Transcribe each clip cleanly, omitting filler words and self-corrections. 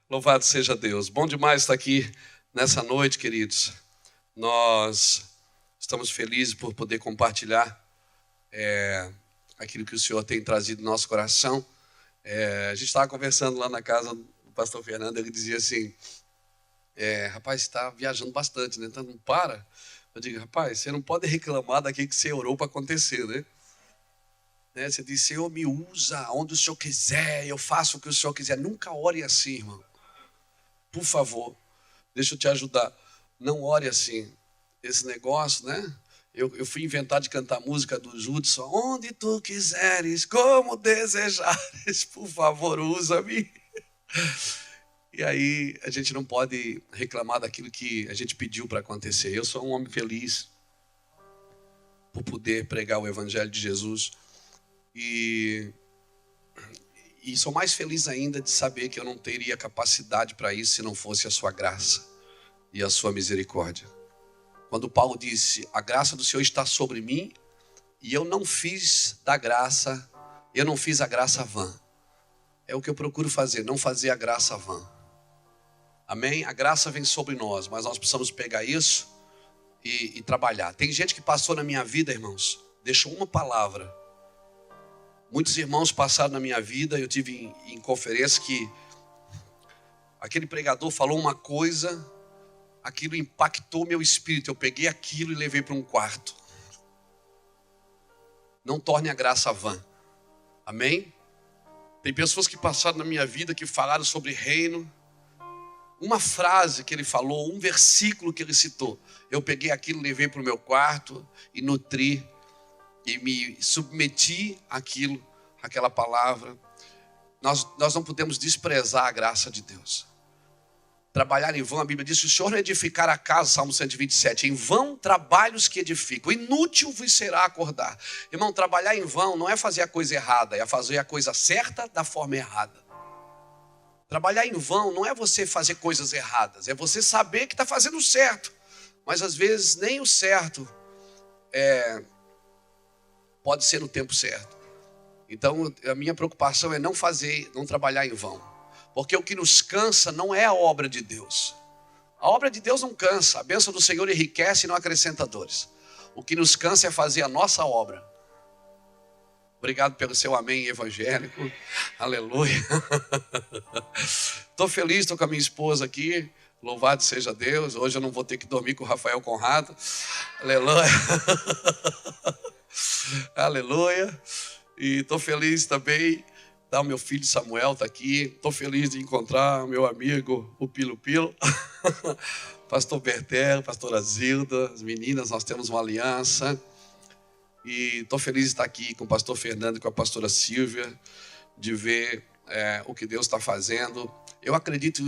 Louvado seja Deus. Bom demais estar aqui nessa noite, queridos. Nós estamos felizes por poder compartilhar aquilo que o Senhor tem trazido no nosso coração. A gente estava conversando lá na casa do pastor Fernando, ele dizia assim, rapaz, você está viajando bastante, né? Então não para. Eu digo, rapaz, você não pode reclamar daquilo que você orou para acontecer, né? Você diz, Senhor, me usa onde o Senhor quiser, eu faço o que o Senhor quiser. Nunca ore assim, irmão. Por favor, deixa eu te ajudar. Não ore assim. Esse negócio, né? Eu fui inventar de cantar música do Judson. Onde tu quiseres, como desejares, por favor, usa-me. E aí a gente não pode reclamar daquilo que a gente pediu para acontecer. Eu sou um homem feliz por poder pregar o Evangelho de Jesus. E sou mais feliz ainda de saber que eu não teria capacidade para isso se não fosse a sua graça e a sua misericórdia. Quando Paulo disse, a graça do Senhor está sobre mim, e eu não fiz a graça vã. É o que eu procuro fazer, não fazer a graça vã. Amém? A graça vem sobre nós, mas nós precisamos pegar isso e trabalhar. Tem gente que passou na minha vida, irmãos, deixou uma palavra. Muitos irmãos passaram na minha vida, eu tive em conferência que aquele pregador falou uma coisa, aquilo impactou meu espírito, eu peguei aquilo e levei para um quarto. Não torne a graça vã. Amém? Tem pessoas que passaram na minha vida que falaram sobre reino. Uma frase que ele falou, um versículo que ele citou, eu peguei aquilo, levei para o meu quarto e nutri. E me submeti àquela palavra. Nós não podemos desprezar a graça de Deus. Trabalhar em vão, a Bíblia diz, se o Senhor não edificar a casa, Salmo 127, em vão trabalhos que edificam, inútil vos será acordar. Irmão, trabalhar em vão não é fazer a coisa errada, é fazer a coisa certa da forma errada. Trabalhar em vão não é você fazer coisas erradas, é você saber que está fazendo o certo. Mas às vezes nem o certo pode ser no tempo certo. Então, a minha preocupação é não trabalhar em vão. Porque o que nos cansa não é a obra de Deus. A obra de Deus não cansa. A bênção do Senhor enriquece e não acrescenta dores. O que nos cansa é fazer a nossa obra. Obrigado pelo seu amém evangélico. Aleluia. Estou feliz, estou com a minha esposa aqui. Louvado seja Deus. Hoje eu não vou ter que dormir com o Rafael Conrado. Aleluia. Aleluia. E estou feliz também. O meu filho Samuel está aqui. Estou feliz de encontrar o meu amigo, o Pilo Pilo. Pastor Bertel, pastora Zilda, as meninas, nós temos uma aliança. E estou feliz de estar aqui com o pastor Fernando e com a pastora Silvia, de ver o que Deus está fazendo. Eu acredito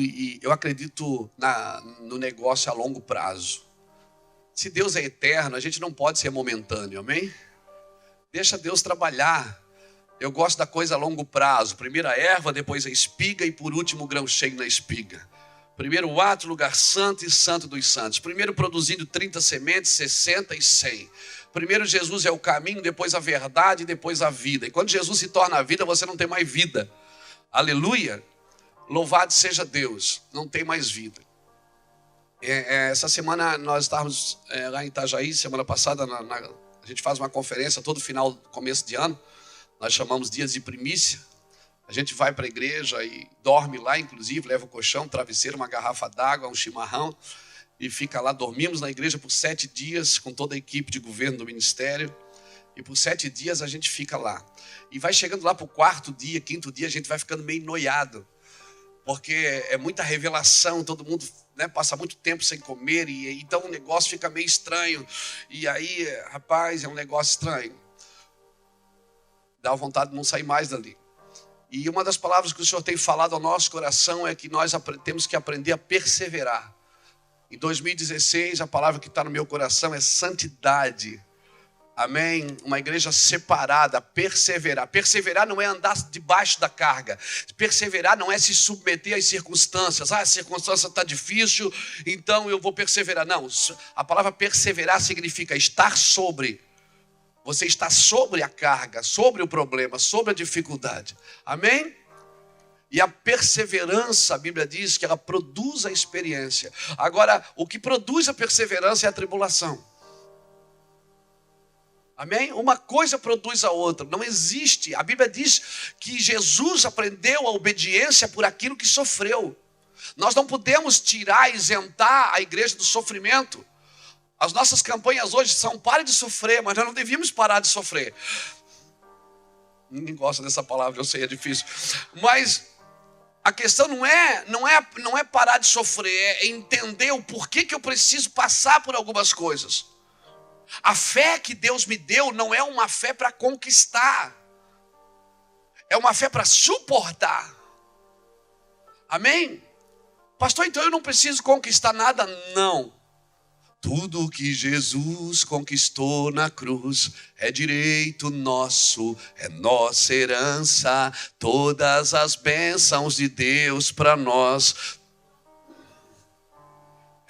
no negócio a longo prazo. Se Deus é eterno, a gente não pode ser momentâneo, amém? Deixa Deus trabalhar. Eu gosto da coisa a longo prazo. Primeiro a erva, depois a espiga e por último o grão cheio na espiga. Primeiro o ato, lugar santo e santo dos santos. Primeiro produzindo 30 sementes, 60 e 100. Primeiro Jesus é o caminho, depois a verdade e depois a vida. E quando Jesus se torna a vida, você não tem mais vida. Aleluia. Louvado seja Deus. Não tem mais vida. Essa semana nós estávamos lá em Itajaí, semana passada, a gente faz uma conferência todo final, começo de ano. Nós chamamos dias de primícia. A gente vai para a igreja e dorme lá, inclusive, leva o colchão, um travesseiro, uma garrafa d'água, um chimarrão. E fica lá, dormimos na igreja por 7 dias, com toda a equipe de governo do ministério. E por 7 dias a gente fica lá. E vai chegando lá para o 4º dia, 5º dia, a gente vai ficando meio noiado. Porque é muita revelação, todo mundo passa muito tempo sem comer, e então o negócio fica meio estranho. E aí, rapaz, é um negócio estranho. Dá vontade de não sair mais dali. E uma das palavras que o Senhor tem falado ao nosso coração é que nós temos que aprender a perseverar. Em 2016, a palavra que está no meu coração é santidade. Amém? Uma igreja separada, perseverar. Perseverar não é andar debaixo da carga. Perseverar não é se submeter às circunstâncias. A circunstância está difícil, então eu vou perseverar. Não, a palavra perseverar significa estar sobre. Você está sobre a carga, sobre o problema, sobre a dificuldade. Amém? E a perseverança, a Bíblia diz que ela produz a experiência. Agora, o que produz a perseverança é a tribulação. Amém? Uma coisa produz a outra. Não existe. A Bíblia diz que Jesus aprendeu a obediência por aquilo que sofreu. Nós não podemos tirar, isentar a igreja do sofrimento. As nossas campanhas hoje são pare de sofrer, mas nós não devíamos parar de sofrer. Ninguém gosta dessa palavra, eu sei, é difícil. Mas a questão não é parar de sofrer, é entender o porquê que eu preciso passar por algumas coisas. A fé que Deus me deu não é uma fé para conquistar. É uma fé para suportar. Amém? Pastor, então eu não preciso conquistar nada? Não. Tudo que Jesus conquistou na cruz é direito nosso, é nossa herança. Todas as bênçãos de Deus para nós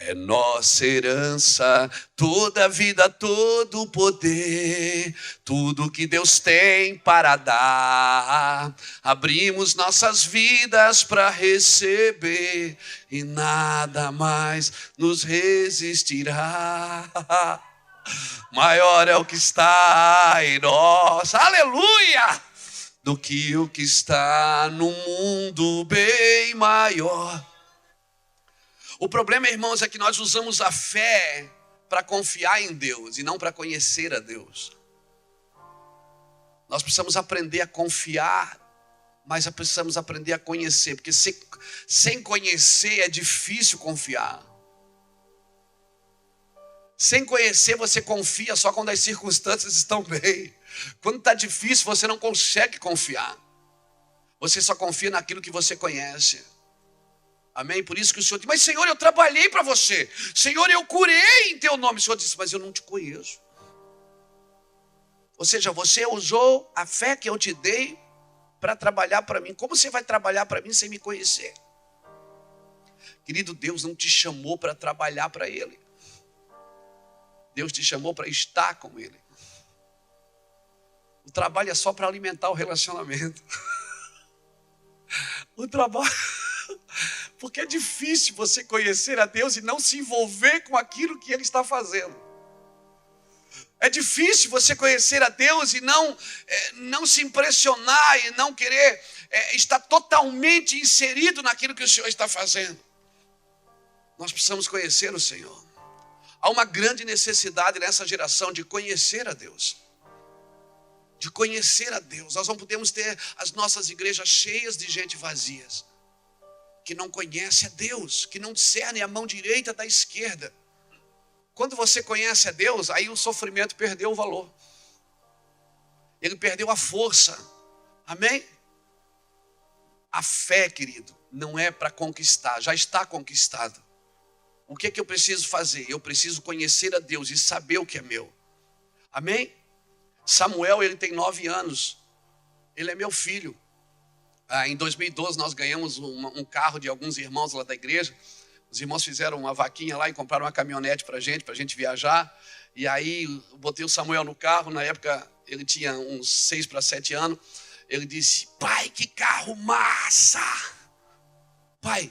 é nossa herança. Toda a vida, todo o poder, tudo que Deus tem para dar. Abrimos nossas vidas para receber e nada mais nos resistirá. Maior é o que está em nós, aleluia, do que o que está no mundo, bem maior. O problema, irmãos, é que nós usamos a fé para confiar em Deus e não para conhecer a Deus. Nós precisamos aprender a confiar, mas precisamos aprender a conhecer, porque sem conhecer é difícil confiar. Sem conhecer você confia só quando as circunstâncias estão bem. Quando está difícil você não consegue confiar. Você só confia naquilo que você conhece. Amém? Por isso que o Senhor diz, mas Senhor, eu trabalhei para você. Senhor, eu curei em teu nome. O Senhor disse, mas eu não te conheço. Ou seja, você usou a fé que eu te dei para trabalhar para mim. Como você vai trabalhar para mim sem me conhecer? Querido, Deus não te chamou para trabalhar para Ele. Deus te chamou para estar com Ele. O trabalho é só para alimentar o relacionamento. O trabalho... Porque é difícil você conhecer a Deus e não se envolver com aquilo que Ele está fazendo. É difícil você conhecer a Deus e não se impressionar e não querer estar totalmente inserido naquilo que o Senhor está fazendo. Nós precisamos conhecer o Senhor. Há uma grande necessidade nessa geração de conhecer a Deus. De conhecer a Deus. Nós não podemos ter as nossas igrejas cheias de gente vazias, que não conhece a Deus, que não discerne a mão direita da esquerda. Quando você conhece a Deus, aí o sofrimento perdeu o valor. Ele perdeu a força. Amém? A fé, querido, não é para conquistar, já está conquistado. O que é que eu preciso fazer? Eu preciso conhecer a Deus e saber o que é meu. Amém? Samuel, ele tem 9 anos. Ele é meu filho. Em 2012 nós ganhamos um carro de alguns irmãos lá da igreja. Os irmãos fizeram uma vaquinha lá e compraram uma caminhonete para a gente viajar. E aí eu botei o Samuel no carro. Na época ele tinha uns 6 para 7 anos. Ele disse, pai, que carro massa! Pai,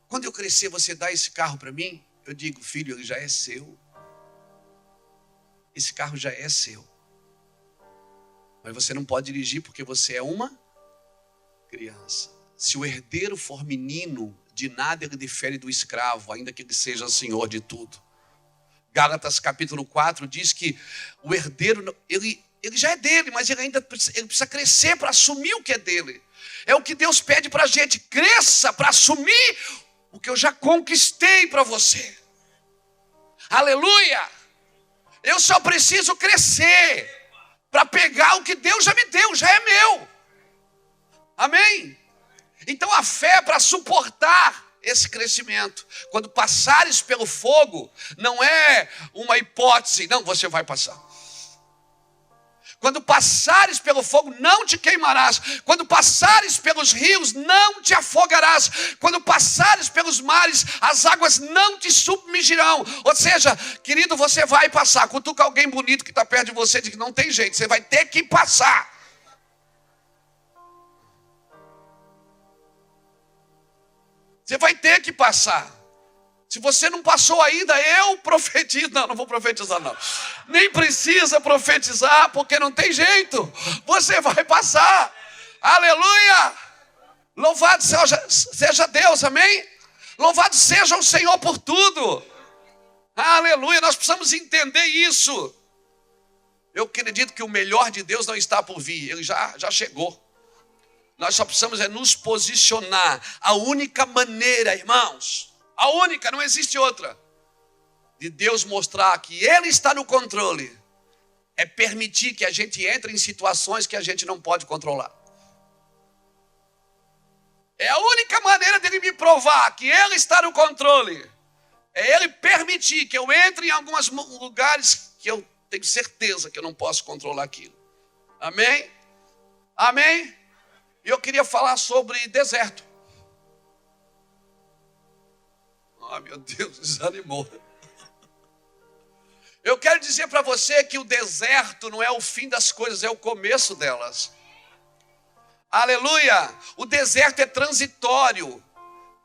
quando eu crescer você dá esse carro para mim? Eu digo, filho, ele já é seu. Esse carro já é seu. Mas você não pode dirigir porque você é uma criança. Se o herdeiro for menino, de nada ele difere do escravo, ainda que ele seja senhor de tudo. Gálatas capítulo 4 diz que o herdeiro, ele já é dele, mas ele precisa crescer para assumir o que é dele. É o que Deus pede para a gente, cresça para assumir o que eu já conquistei para você. Aleluia! Eu só preciso crescer para pegar o que Deus já me deu, já é meu. Amém? Então a fé é para suportar esse crescimento. Quando passares pelo fogo, não é uma hipótese, não, você vai passar. Quando passares pelo fogo, não te queimarás. Quando passares pelos rios, não te afogarás. Quando passares pelos mares, as águas não te submergirão. Ou seja, querido, você vai passar. Cutuca alguém bonito que está perto de você e diz que não tem jeito, você vai ter que passar. Você vai ter que passar. Se você não passou ainda, eu profetizo. Não vou profetizar não. Nem precisa profetizar, porque não tem jeito. Você vai passar. Aleluia! Louvado seja Deus, amém? Louvado seja o Senhor por tudo. Aleluia, nós precisamos entender isso. Eu acredito que o melhor de Deus não está por vir, ele já chegou. Nós só precisamos nos posicionar. A única maneira, irmãos, a única, não existe outra, de Deus mostrar que Ele está no controle, é permitir que a gente entre em situações que a gente não pode controlar. É a única maneira dele me provar que Ele está no controle. É Ele permitir que eu entre em alguns lugares que eu tenho certeza que eu não posso controlar aquilo. Amém? Amém? E eu queria falar sobre deserto. Meu Deus, desanimou. Eu quero dizer para você que o deserto não é o fim das coisas, é o começo delas. Aleluia! O deserto é transitório.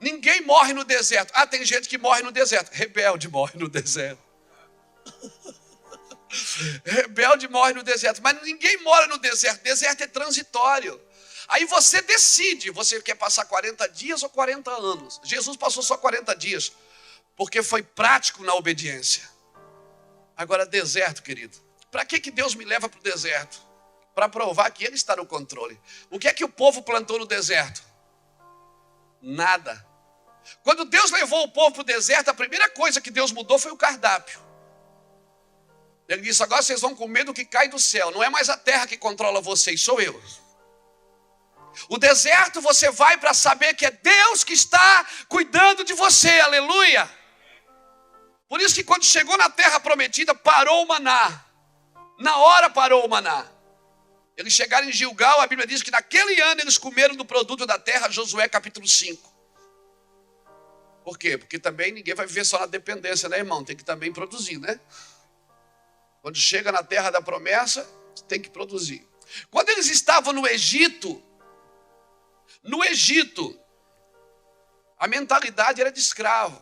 Ninguém morre no deserto. Tem gente que morre no deserto. Rebelde morre no deserto. Rebelde morre no deserto. Mas ninguém mora no deserto. Deserto é transitório. Aí você decide, você quer passar 40 dias ou 40 anos. Jesus passou só 40 dias, porque foi prático na obediência. Agora, deserto, querido. Para que Deus me leva para o deserto? Para provar que Ele está no controle. O que é que o povo plantou no deserto? Nada. Quando Deus levou o povo para o deserto, a primeira coisa que Deus mudou foi o cardápio. Ele disse, agora vocês vão comer do que cai do céu. Não é mais a terra que controla vocês, sou eu. O deserto você vai para saber que é Deus que está cuidando de você, aleluia. Por isso que quando chegou na terra prometida, parou o maná. Na hora parou o maná. Eles chegaram em Gilgal, a Bíblia diz que naquele ano eles comeram do produto da terra, Josué capítulo 5. Por quê? Porque também ninguém vai viver só na dependência, né, irmão? Tem que também produzir, né? Quando chega na terra da promessa, tem que produzir. Quando eles estavam no Egito, a mentalidade era de escravo.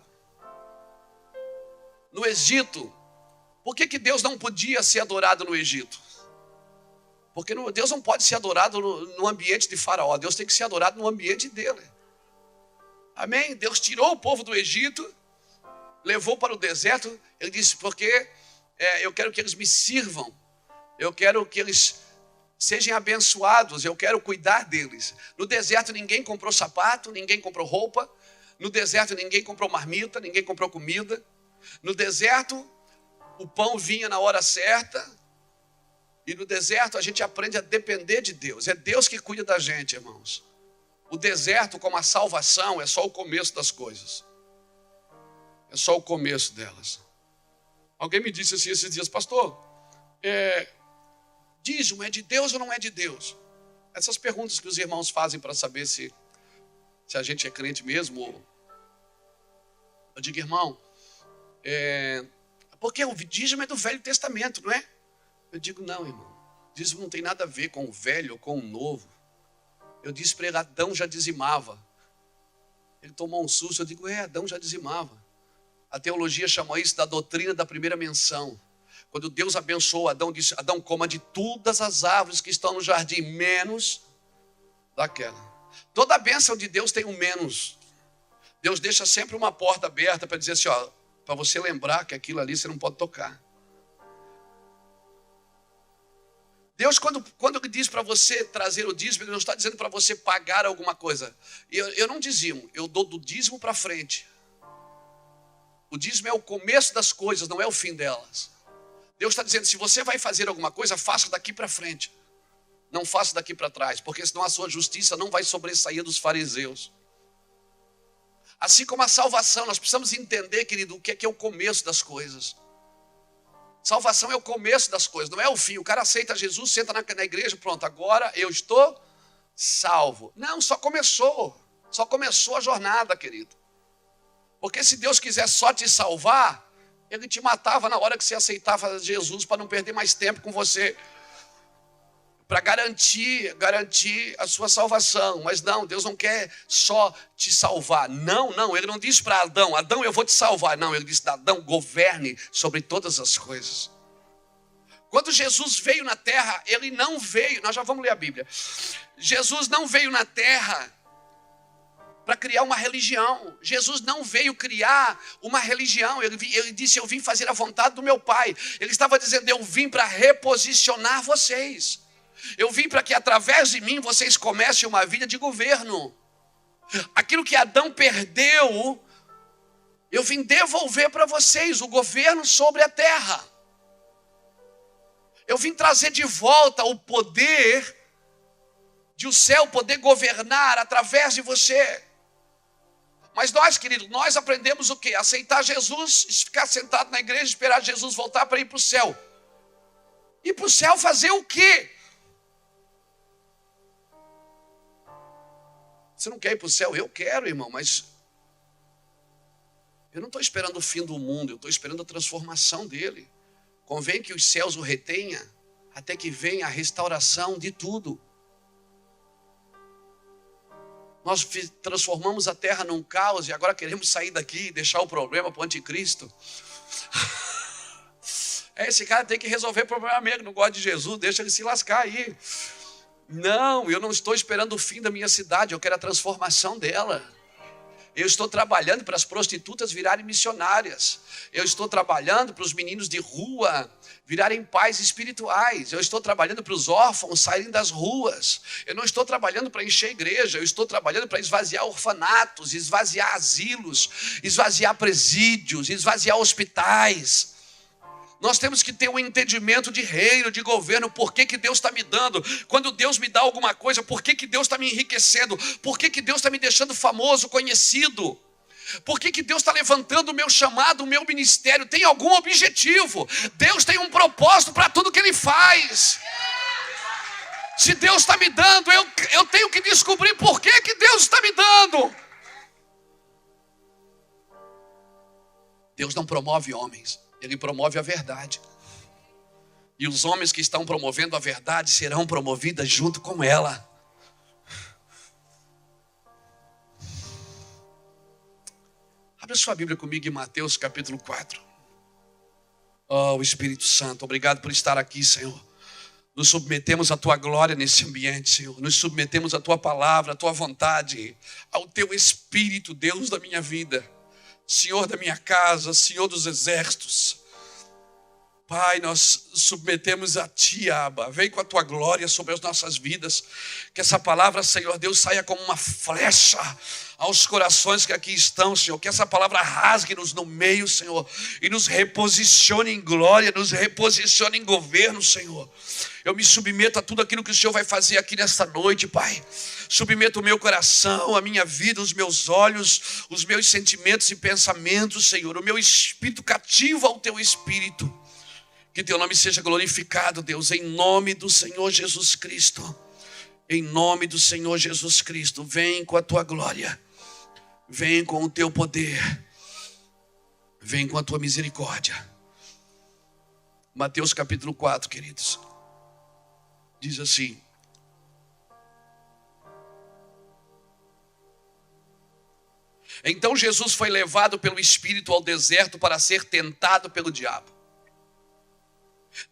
No Egito, por que Deus não podia ser adorado no Egito? Porque Deus não pode ser adorado no ambiente de Faraó. Deus tem que ser adorado no ambiente dele. Amém? Deus tirou o povo do Egito, levou para o deserto. Ele disse, porque eu quero que eles me sirvam. Eu quero que eles sejam abençoados. Eu quero cuidar deles. No deserto ninguém comprou sapato, ninguém comprou roupa. No deserto ninguém comprou marmita, ninguém comprou comida. No deserto o pão vinha na hora certa. E no deserto a gente aprende a depender de Deus. É Deus que cuida da gente, irmãos. O deserto, como a salvação, é só o começo das coisas. É só o começo delas. Alguém me disse assim esses dias, pastor, dízimo é de Deus ou não é de Deus? Essas perguntas que os irmãos fazem para saber se a gente é crente mesmo. Eu digo, irmão, porque o dízimo é do Velho Testamento, não é? Eu digo, não, irmão. Dízimo não tem nada a ver com o velho ou com o novo. Eu disse para ele, Adão já dizimava. Ele tomou um susto, eu digo, Adão já dizimava. A teologia chama isso da doutrina da primeira menção. Quando Deus abençoou Adão, disse, Adão, coma de todas as árvores que estão no jardim, menos daquela. Toda a bênção de Deus tem um menos. Deus deixa sempre uma porta aberta para dizer assim, para você lembrar que aquilo ali você não pode tocar. Deus, quando ele diz para você trazer o dízimo, Ele não está dizendo para você pagar alguma coisa. Eu não dizimo, eu dou do dízimo para frente. O dízimo é o começo das coisas, não é o fim delas. Deus está dizendo, se você vai fazer alguma coisa, faça daqui para frente. Não faça daqui para trás, porque senão a sua justiça não vai sobressair dos fariseus. Assim como a salvação, nós precisamos entender, querido, o que é o começo das coisas. Salvação é o começo das coisas, não é o fim. O cara aceita Jesus, senta na igreja, pronto, agora eu estou salvo. Não, só começou a jornada, querido. Porque se Deus quiser só te salvar, Ele te matava na hora que você aceitava Jesus para não perder mais tempo com você. para garantir a sua salvação. Mas não, Deus não quer só te salvar. Não, ele não disse para Adão, eu vou te salvar. Não, ele disse, Adão, governe sobre todas as coisas. Quando Jesus veio na terra, ele não veio, nós já vamos ler a Bíblia. Jesus não veio na terra para criar uma religião. Jesus não veio criar uma religião. Ele disse, eu vim fazer a vontade do meu Pai. Ele estava dizendo, eu vim para reposicionar vocês. Eu vim para que através de mim vocês comecem uma vida de governo. Aquilo que Adão perdeu, eu vim devolver para vocês o governo sobre a terra. Eu vim trazer de volta o poder de o céu poder governar através de você. Mas nós, queridos, nós aprendemos o quê? Aceitar Jesus, ficar sentado na igreja, esperar Jesus voltar para ir para o céu. Ir para o céu fazer o quê? Você não quer ir para o céu? Eu quero, irmão, mas eu não estou esperando o fim do mundo, eu estou esperando a transformação dele. Convém que os céus o retenha até que venha a restauração de tudo. Nós transformamos a terra num caos e agora queremos sair daqui e deixar o problema para o anticristo. Esse cara tem que resolver o problema mesmo, não gosta de Jesus, deixa ele se lascar aí. Não, eu não estou esperando o fim da minha cidade, eu quero a transformação dela. Eu estou trabalhando para as prostitutas virarem missionárias. Eu estou trabalhando para os meninos de rua virarem pais espirituais. Eu estou trabalhando para os órfãos saírem das ruas. Eu não estou trabalhando para encher a igreja. Eu estou trabalhando para esvaziar orfanatos, esvaziar asilos, esvaziar presídios, esvaziar hospitais. Nós temos que ter um entendimento de reino, de governo. Por que Deus está me dando? Quando Deus me dá alguma coisa, por que Deus está me enriquecendo? Por que Deus está me deixando famoso, conhecido? Por que Deus está levantando o meu chamado, o meu ministério? Tem algum objetivo. Deus tem um propósito para tudo que Ele faz. Se Deus está me dando, eu tenho que descobrir por que Deus está me dando. Deus não promove homens. Ele promove a verdade. E os homens que estão promovendo a verdade serão promovidos junto com ela. Abra sua Bíblia comigo em Mateus capítulo 4. Oh, Espírito Santo, obrigado por estar aqui, Senhor. Nos submetemos à Tua glória nesse ambiente, Senhor. Nos submetemos à Tua palavra, à Tua vontade, ao Teu Espírito, Deus da minha vida. Senhor da minha casa, Senhor dos exércitos. Pai, nós submetemos a Ti, Abba. Vem com a Tua glória sobre as nossas vidas. Que essa palavra, Senhor Deus, saia como uma flecha aos corações que aqui estão, Senhor. Que essa palavra rasgue-nos no meio, Senhor. E nos reposicione em glória, nos reposicione em governo, Senhor. Eu me submeto a tudo aquilo que o Senhor vai fazer aqui nesta noite, Pai. Submeto o meu coração, a minha vida, os meus olhos, os meus sentimentos e pensamentos, Senhor. O meu espírito cativo ao Teu Espírito. Que Teu nome seja glorificado, Deus, em nome do Senhor Jesus Cristo. Em nome do Senhor Jesus Cristo. Vem com a Tua glória. Vem com o Teu poder. Vem com a Tua misericórdia. Mateus capítulo 4, queridos. Diz assim. Então Jesus foi levado pelo Espírito ao deserto para ser tentado pelo diabo.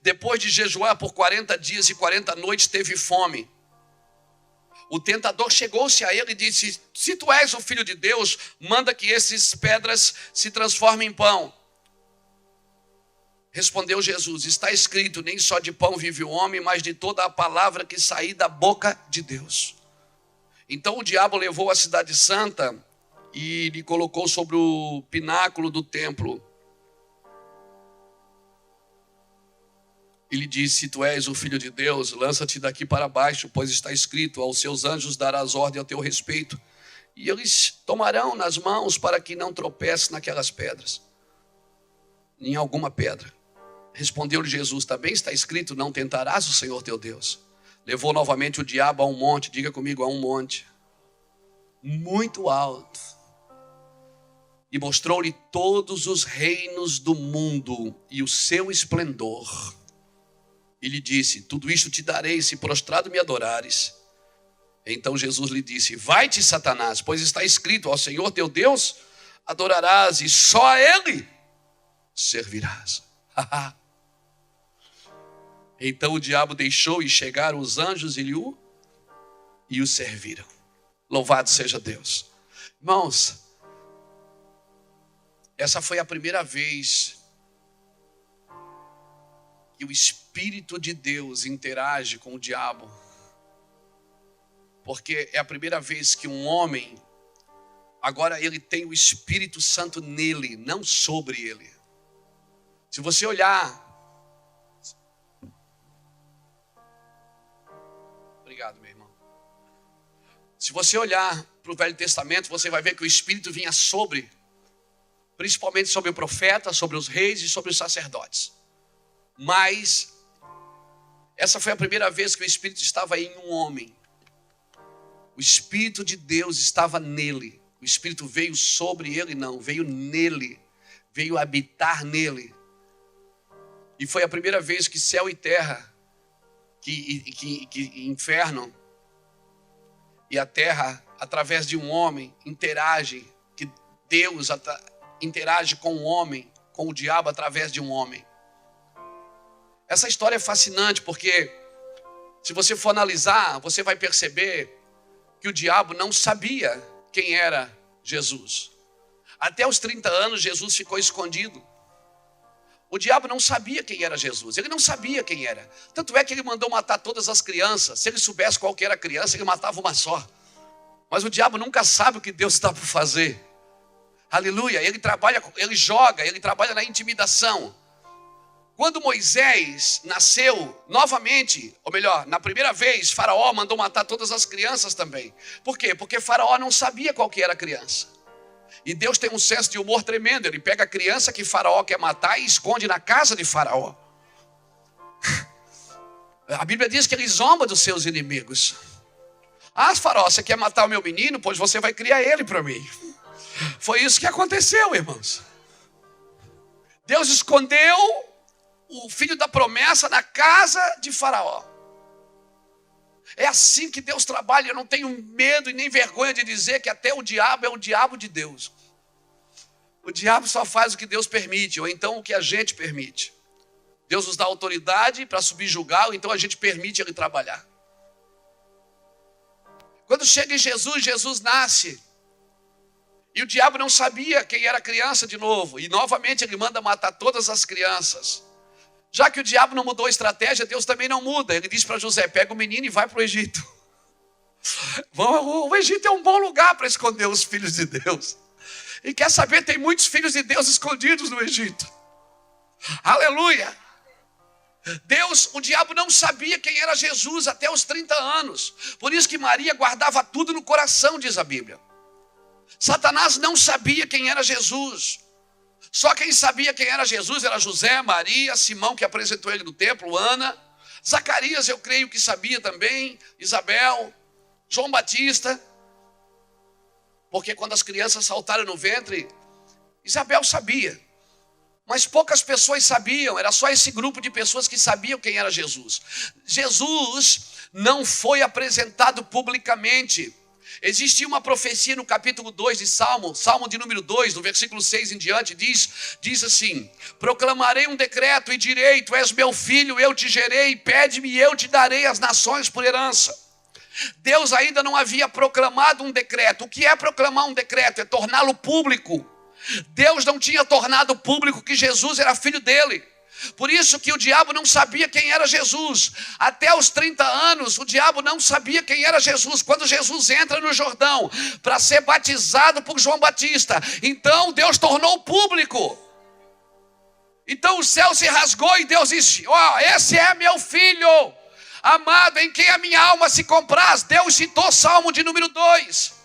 Depois de jejuar por 40 dias e 40 noites, teve fome. O tentador chegou-se a ele e disse: se tu és o Filho de Deus, manda que essas pedras se transformem em pão. Respondeu Jesus: está escrito, nem só de pão vive o homem, mas de toda a palavra que sair da boca de Deus. Então o diabo levou a cidade santa e lhe colocou sobre o pináculo do templo. Ele disse: se tu és o Filho de Deus, lança-te daqui para baixo, pois está escrito, aos seus anjos darás ordem a teu respeito, e eles tomarão nas mãos para que não tropece naquelas pedras, em alguma pedra. Respondeu-lhe Jesus: também está escrito, não tentarás o Senhor teu Deus. Levou novamente o diabo a um monte, diga comigo, a um monte, muito alto, e mostrou-lhe todos os reinos do mundo e o seu esplendor. e lhe disse: tudo isto te darei se prostrado me adorares. Então Jesus lhe disse: vai-te, Satanás, pois está escrito: ao Senhor teu Deus adorarás e só a Ele servirás. Então o diabo deixou e chegaram os anjos e o serviram. Louvado seja Deus. Irmãos, essa foi a primeira vez que o Espírito de Deus interage com o diabo. Porque é a primeira vez que um homem, agora ele tem o Espírito Santo nele, não sobre ele. Se você olhar... Obrigado, meu irmão. Se você olhar para o Velho Testamento, você vai ver que o Espírito vinha sobre, principalmente sobre o profeta, sobre os reis e sobre os sacerdotes. Mas essa foi a primeira vez que o Espírito estava em um homem. O Espírito de Deus estava nele. O Espírito veio sobre ele, não, veio nele, veio habitar nele. E foi a primeira vez que céu e terra, que inferno e a terra, através de um homem, interagem, que Deus interage com o homem, com o diabo através de um homem. Essa história é fascinante porque, se você for analisar, você vai perceber que o diabo não sabia quem era Jesus. Até os 30 anos, Jesus ficou escondido. O diabo não sabia quem era Jesus. Ele não sabia quem era. Tanto é que ele mandou matar todas as crianças. Se ele soubesse qual que era a criança, ele matava uma só. Mas o diabo nunca sabe o que Deus está por fazer. Aleluia. Ele trabalha, ele joga, ele trabalha na intimidação. Quando Moisés nasceu novamente, ou melhor, na primeira vez, Faraó mandou matar todas as crianças também. Por quê? Porque Faraó não sabia qual que era a criança. E Deus tem um senso de humor tremendo. Ele pega a criança que Faraó quer matar e esconde na casa de Faraó. A Bíblia diz que ele zomba dos seus inimigos. Ah, Faraó, você quer matar o meu menino? Pois você vai criar ele para mim. Foi isso que aconteceu, irmãos. Deus escondeu o filho da promessa na casa de Faraó. É assim que Deus trabalha. Eu não tenho medo e nem vergonha de dizer que até o diabo é o diabo de Deus. O diabo só faz o que Deus permite, ou então o que a gente permite. Deus nos dá autoridade para subjugar, ou então a gente permite ele trabalhar. Quando chega em Jesus, Jesus nasce. E o diabo não sabia quem era a criança de novo. E novamente ele manda matar todas as crianças. Já que o diabo não mudou a estratégia, Deus também não muda. Ele diz para José: pega o menino e vai para o Egito. O Egito é um bom lugar para esconder os filhos de Deus. E quer saber, tem muitos filhos de Deus escondidos no Egito. Aleluia. O diabo não sabia quem era Jesus até os 30 anos. Por isso que Maria guardava tudo no coração, diz a Bíblia. Satanás não sabia quem era Jesus. Só quem sabia quem era Jesus era José, Maria, Simão, que apresentou ele no templo, Ana, Zacarias, eu creio que sabia também, Isabel, João Batista. Porque quando as crianças saltaram no ventre, Isabel sabia. Mas poucas pessoas sabiam, era só esse grupo de pessoas que sabiam quem era Jesus. Jesus não foi apresentado publicamente. Existia uma profecia no capítulo 2 de Salmo de número 2, do versículo 6 em diante, diz assim: proclamarei um decreto e direi, tu és meu filho, eu te gerei, pede-me e eu te darei as nações por herança. Deus ainda não havia proclamado um decreto. O que é proclamar um decreto? É torná-lo público. Deus não tinha tornado público que Jesus era filho dele. Por isso que o diabo não sabia quem era Jesus. Até os 30 anos, o diabo não sabia quem era Jesus. Quando Jesus entra no Jordão para ser batizado por João Batista, então Deus tornou público. Então o céu se rasgou e Deus disse: esse é meu filho amado, em quem a minha alma se compraz. Deus citou Salmo de número 2.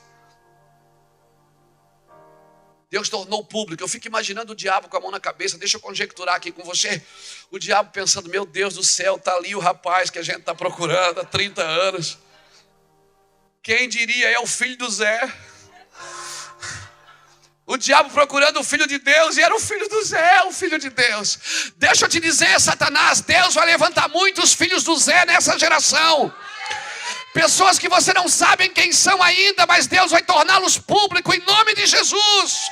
Deus tornou público. Eu fico imaginando o diabo com a mão na cabeça. Deixa eu conjecturar aqui com você. O diabo pensando: meu Deus do céu, está ali o rapaz que a gente está procurando há 30 anos. Quem diria, é o filho do Zé. O O diabo procurando o Filho de Deus, e era o filho do Zé, o Filho de Deus. Deixa eu te dizer, Satanás, Deus vai levantar muitos filhos do Zé nessa geração. Pessoas que você não sabe quem são ainda, mas Deus vai torná-los público em nome de Jesus.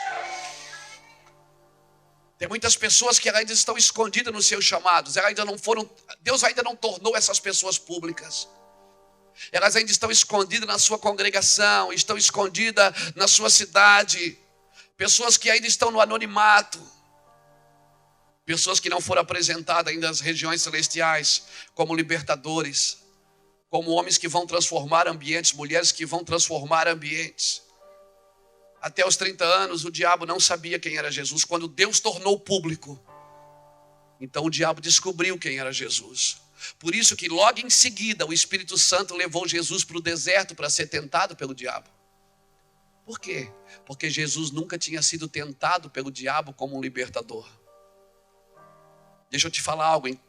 Tem muitas pessoas que ainda estão escondidas nos seus chamados. Elas ainda não foram, Deus ainda não tornou essas pessoas públicas. Elas ainda estão escondidas na sua congregação, estão escondidas na sua cidade. Pessoas que ainda estão no anonimato. Pessoas que não foram apresentadas ainda às regiões celestiais como libertadores, como homens que vão transformar ambientes, mulheres que vão transformar ambientes. Até os 30 anos o diabo não sabia quem era Jesus. Quando Deus tornou público, então o diabo descobriu quem era Jesus. Por isso que logo em seguida o Espírito Santo levou Jesus para o deserto para ser tentado pelo diabo. Por quê? Porque Jesus nunca tinha sido tentado pelo diabo como um libertador. Deixa eu te falar algo, hein?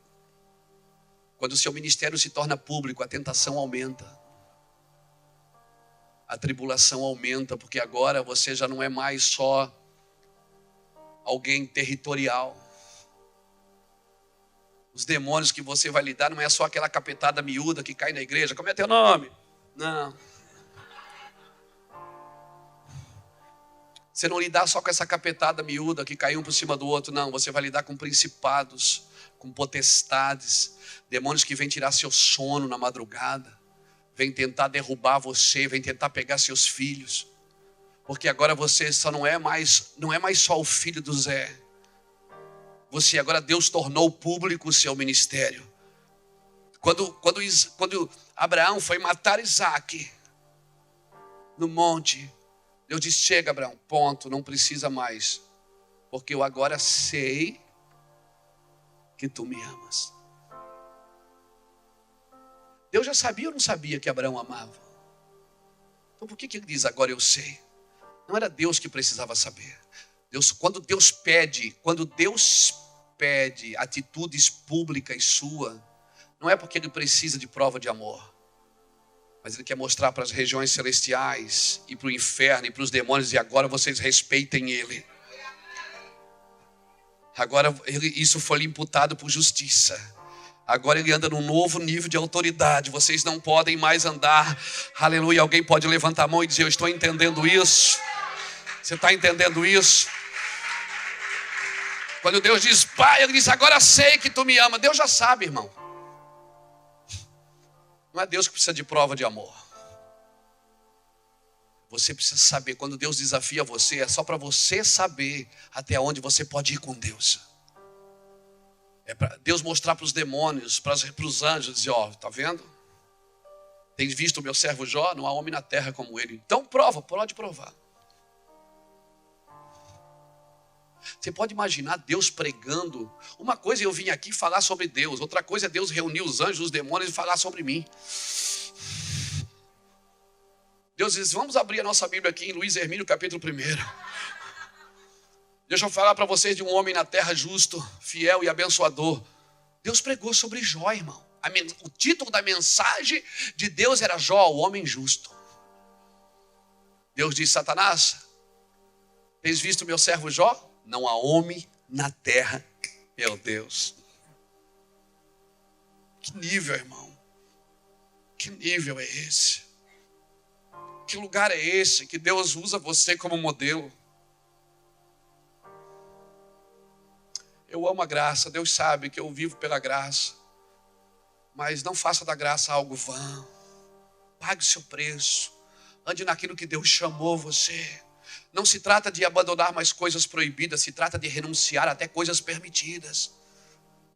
Quando o seu ministério se torna público, a tentação aumenta. A tribulação aumenta, porque agora você já não é mais só alguém territorial. Os demônios que você vai lidar não é só aquela capetada miúda que cai na igreja. Como é teu nome? Não. Você não lidar só com essa capetada miúda que cai um por cima do outro, não. Você vai lidar com principados, com potestades, demônios que vêm tirar seu sono na madrugada, vêm tentar derrubar você, vêm tentar pegar seus filhos. Porque agora você só não é mais só o filho do Zé. Você agora, Deus tornou público o seu ministério. Quando Abraão foi matar Isaac no monte, Deus disse: chega, Abraão, ponto, não precisa mais, porque eu agora sei que tu me amas. Deus já sabia ou não sabia que Abraão amava? Então por que ele diz agora eu sei? Não era Deus que precisava saber. Quando Deus pede atitudes públicas suas, não é porque ele precisa de prova de amor, mas ele quer mostrar para as regiões celestiais e para o inferno e para os demônios: e agora vocês respeitem ele. Agora isso foi lhe imputado por justiça. Agora ele anda num novo nível de autoridade. Vocês não podem mais andar. Aleluia. Alguém pode levantar a mão e dizer: eu estou entendendo isso. Você está entendendo isso? Quando Deus diz pai, ele diz: agora sei que tu me ama. Deus já sabe, irmão. Não é Deus que precisa de prova de amor. Você precisa saber. Quando Deus desafia você, é só para você saber até onde você pode ir com Deus. É para Deus mostrar para os demônios, para os anjos, dizer: ó, tá vendo? Tens visto o meu servo Jó? Não há homem na terra como ele. Então prova, pode provar. Você pode imaginar Deus pregando. Uma coisa é eu vim aqui falar sobre Deus, outra coisa é Deus reunir os anjos, os demônios e falar sobre mim. Deus diz: vamos abrir a nossa Bíblia aqui em Luiz Hermínio, capítulo 1. Deixa eu falar para vocês de um homem na terra justo, fiel e abençoador. Deus pregou sobre Jó, irmão. O título da mensagem de Deus era Jó, o homem justo. Deus disse: Satanás, tens visto meu servo Jó? Não há homem na terra, meu Deus. Que nível, irmão? Que nível é esse? Que lugar é esse que Deus usa você como modelo? Eu amo a graça, Deus sabe que eu vivo pela graça. Mas não faça da graça algo vão. Pague o seu preço. Ande naquilo que Deus chamou você. Não se trata de abandonar mais coisas proibidas, se trata de renunciar até coisas permitidas.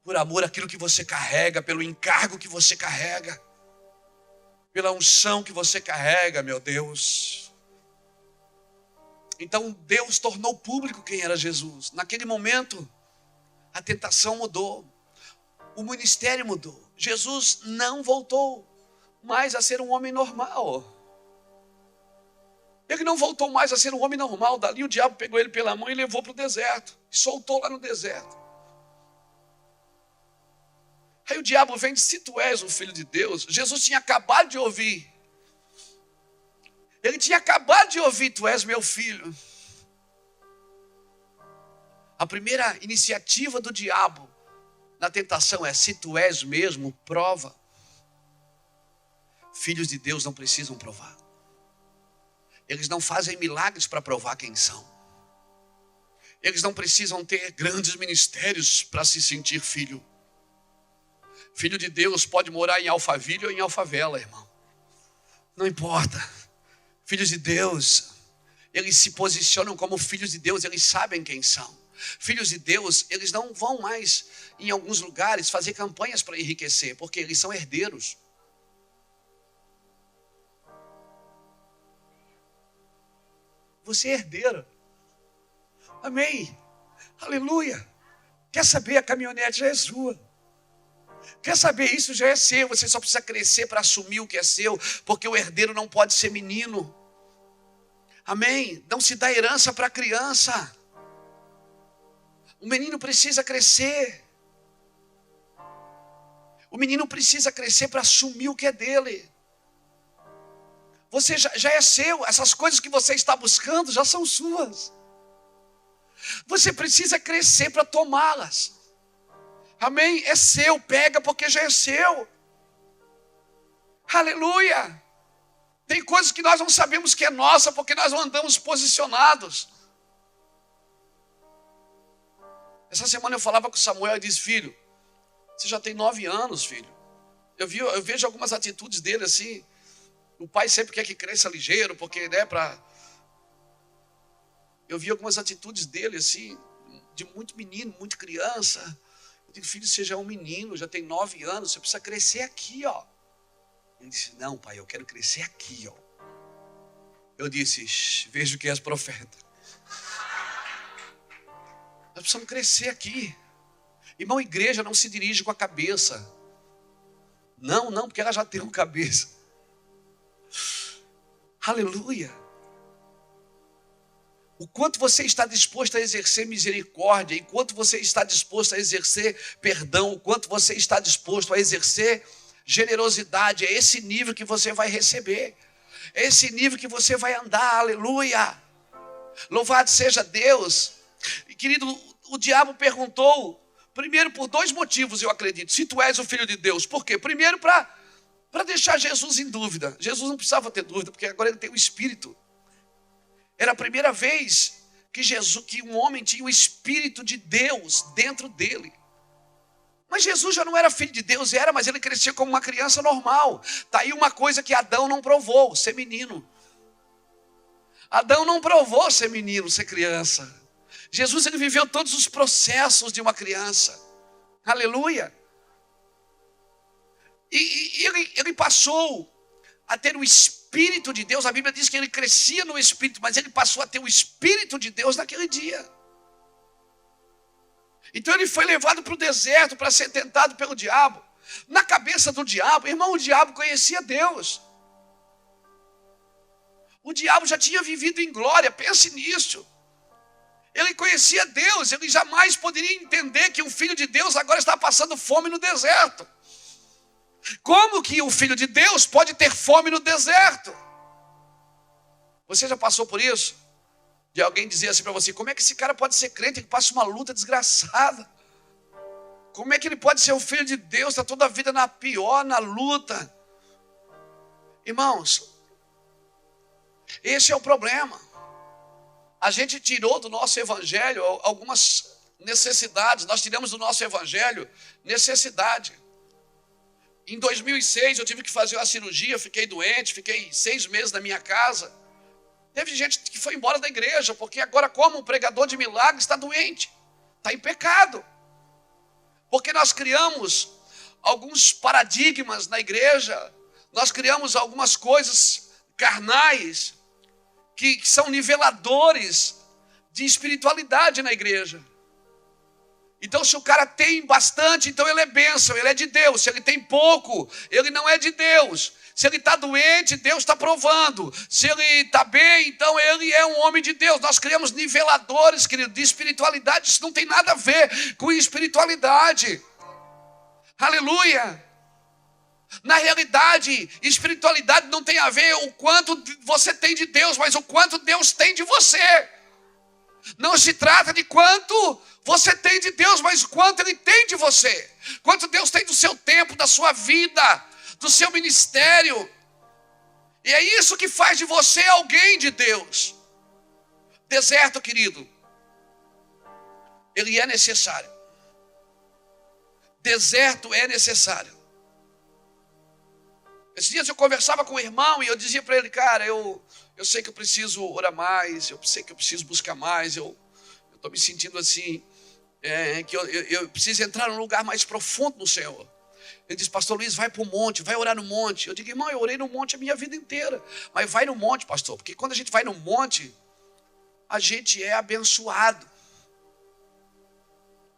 Por amor àquilo que você carrega, pelo encargo que você carrega, pela unção que você carrega, meu Deus. Então Deus tornou público quem era Jesus. Naquele momento, a tentação mudou. O ministério mudou. Jesus não voltou mais a ser um homem normal. Ele não voltou mais a ser um homem normal. Dali o diabo pegou ele pela mão e levou para o deserto. E soltou lá no deserto. Aí o diabo vem e diz: se tu és o filho de Deus. Jesus tinha acabado de ouvir. Ele tinha acabado de ouvir: tu és meu filho. A primeira iniciativa do diabo na tentação é: se tu és mesmo, prova. Filhos de Deus não precisam provar. Eles não fazem milagres para provar quem são. Eles não precisam ter grandes ministérios para se sentir filho. Filho de Deus pode morar em Alphaville ou em Alfavela, irmão. Não importa. Filhos de Deus, eles se posicionam como filhos de Deus, eles sabem quem são. Filhos de Deus, eles não vão mais em alguns lugares fazer campanhas para enriquecer, porque eles são herdeiros. Você é herdeiro. Amém. Aleluia. Quer saber? A caminhonete já é sua. Quer saber? Isso já é seu. Você só precisa crescer para assumir o que é seu, porque o herdeiro não pode ser menino. Amém. Não se dá herança para criança. O menino precisa crescer. O menino precisa crescer para assumir o que é dele. Você já é seu. Essas coisas que você está buscando já são suas. Você precisa crescer para tomá-las. Amém? É seu. Pega porque já é seu. Aleluia. Tem coisas que nós não sabemos que é nossa porque nós não andamos posicionados. Essa semana eu falava com o Samuel e disse: filho, você já tem 9 anos, filho. Eu vejo algumas atitudes dele assim. O pai sempre quer que cresça ligeiro, porque, né, Eu vi algumas atitudes dele assim, de muito menino, muito criança. Eu digo: filho, você já é um menino, já tem 9 anos, você precisa crescer aqui, ó. Ele disse: não, pai, eu quero crescer aqui, ó. Eu disse: vejo que és profeta. Nós precisamos crescer aqui. Irmão, igreja não se dirige com a cabeça. Não, porque ela já tem uma cabeça. Aleluia. O quanto você está disposto a exercer misericórdia, enquanto você está disposto a exercer perdão, o quanto você está disposto a exercer generosidade, é esse nível que você vai receber. É esse nível que você vai andar, aleluia. Louvado seja Deus. E, querido, o diabo perguntou, primeiro por 2 motivos, eu acredito. Se tu és o Filho de Deus, por quê? Primeiro para deixar Jesus em dúvida. Jesus não precisava ter dúvida, porque agora ele tem o Espírito. Era a primeira vez que um homem tinha o Espírito de Deus dentro dele. Mas Jesus já não era filho de Deus, mas ele crescia como uma criança normal. Está aí uma coisa que Adão não provou, ser menino. Adão não provou ser menino, ser criança. Jesus, ele viveu todos os processos de uma criança. Aleluia. E ele passou a ter o Espírito de Deus. A Bíblia diz que ele crescia no Espírito, mas ele passou a ter o Espírito de Deus naquele dia. Então ele foi levado para o deserto para ser tentado pelo diabo. Na cabeça do diabo, irmão, o diabo conhecia Deus. O diabo já tinha vivido em glória, pense nisso. Ele conhecia Deus, ele jamais poderia entender que um filho de Deus agora está passando fome no deserto. Como que o filho de Deus pode ter fome no deserto? Você já passou por isso? De alguém dizer assim para você: como é que esse cara pode ser crente que passa uma luta desgraçada? Como é que ele pode ser o filho de Deus, está toda a vida na pior, na luta? Irmãos, esse é o problema. A gente tirou do nosso evangelho algumas necessidades. Nós tiramos do nosso evangelho necessidade. Em 2006 eu tive que fazer uma cirurgia, fiquei doente, fiquei 6 meses na minha casa. Teve gente que foi embora da igreja, porque agora, como um pregador de milagres, está doente, está em pecado. Porque nós criamos alguns paradigmas na igreja, nós criamos algumas coisas carnais, que são niveladores de espiritualidade na igreja. Então, se o cara tem bastante, então ele é bênção, ele é de Deus. Se ele tem pouco, ele não é de Deus. Se ele está doente, Deus está provando. Se ele está bem, então ele é um homem de Deus. Nós criamos niveladores, querido, de espiritualidade. Isso não tem nada a ver com espiritualidade. Aleluia! Na realidade, espiritualidade não tem a ver o quanto você tem de Deus, mas o quanto Deus tem de você. Não se trata de quanto você tem de Deus, mas quanto Ele tem de você. Quanto Deus tem do seu tempo, da sua vida, do seu ministério. E é isso que faz de você alguém de Deus. Deserto, querido, ele é necessário. Deserto é necessário. Esses dias eu conversava com o irmão e eu dizia para ele, cara, eu sei que eu preciso orar mais, eu sei que eu preciso buscar mais, eu estou me sentindo assim, que eu preciso entrar num lugar mais profundo no Senhor. Ele disse, pastor Luiz, vai para o monte, vai orar no monte. Eu digo, irmão, eu orei no monte a minha vida inteira. Mas vai no monte, pastor, porque quando a gente vai no monte, a gente é abençoado.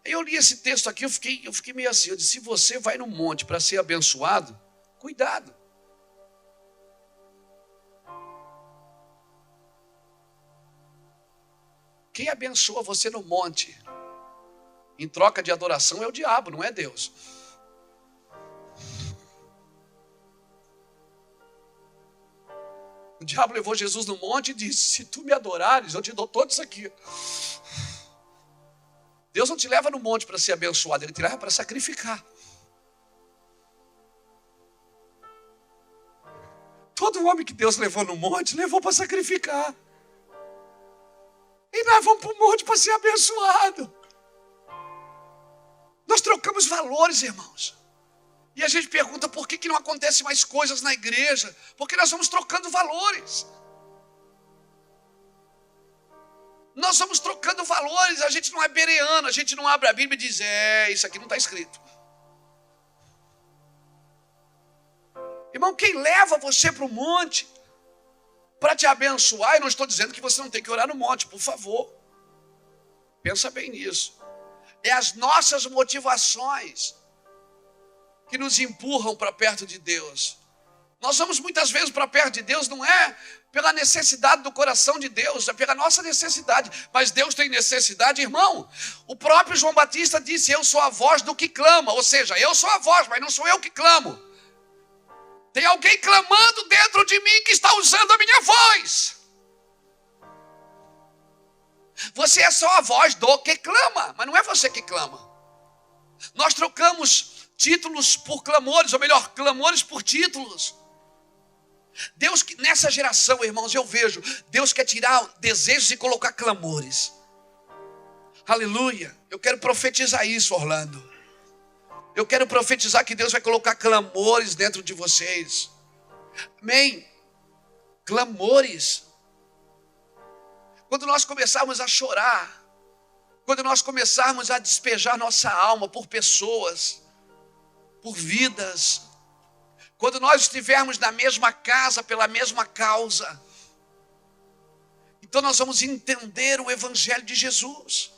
Aí eu li esse texto aqui, eu fiquei meio assim, eu disse, se você vai no monte para ser abençoado, cuidado. Quem abençoa você no monte, em troca de adoração, é o diabo, não é Deus. O diabo levou Jesus no monte e disse, se tu me adorares, eu te dou tudo isso aqui. Deus não te leva no monte para ser abençoado, Ele te leva para sacrificar. Todo homem que Deus levou no monte, levou para sacrificar. E nós vamos para o monte para ser abençoado. Nós trocamos valores, irmãos. E a gente pergunta por que não acontece mais coisas na igreja? Porque nós vamos trocando valores. Nós vamos trocando valores, a gente não é bereano, a gente não abre a Bíblia e diz, isso aqui não está escrito. Irmão, quem leva você para o monte para te abençoar, eu não estou dizendo que você não tem que orar no monte, por favor. Pensa bem nisso. É as nossas motivações que nos empurram para perto de Deus. Nós vamos muitas vezes para perto de Deus, não é pela necessidade do coração de Deus, é pela nossa necessidade. Mas Deus tem necessidade, irmão. O próprio João Batista disse, eu sou a voz do que clama. Ou seja, eu sou a voz, mas não sou eu que clamo. Tem alguém clamando dentro de mim que está usando a minha voz. Você é só a voz do que clama, mas não é você que clama. Nós trocamos títulos por clamores, ou melhor, clamores por títulos. Deus, nessa geração, irmãos, eu vejo, Deus quer tirar desejos e colocar clamores. Aleluia. Eu quero profetizar isso, Orlando. Eu quero profetizar que Deus vai colocar clamores dentro de vocês. Amém? Clamores. Quando nós começarmos a chorar, quando nós começarmos a despejar nossa alma por pessoas, por vidas, quando nós estivermos na mesma casa, pela mesma causa, então nós vamos entender o Evangelho de Jesus.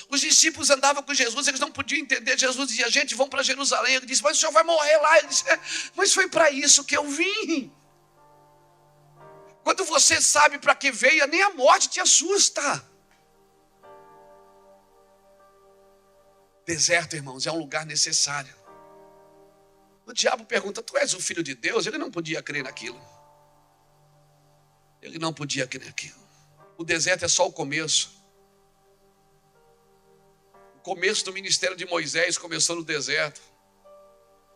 Os discípulos andavam com Jesus, eles não podiam entender. Jesus dizia, gente, vão para Jerusalém. Ele disse, mas o senhor vai morrer lá. Ele disse, mas foi para isso que eu vim. Quando você sabe para que veio, nem a morte te assusta. Deserto, irmãos, é um lugar necessário. O diabo pergunta, tu és o filho de Deus? Ele não podia crer naquilo. Ele não podia crer naquilo. O deserto é só o começo. O começo do ministério de Moisés começou no deserto.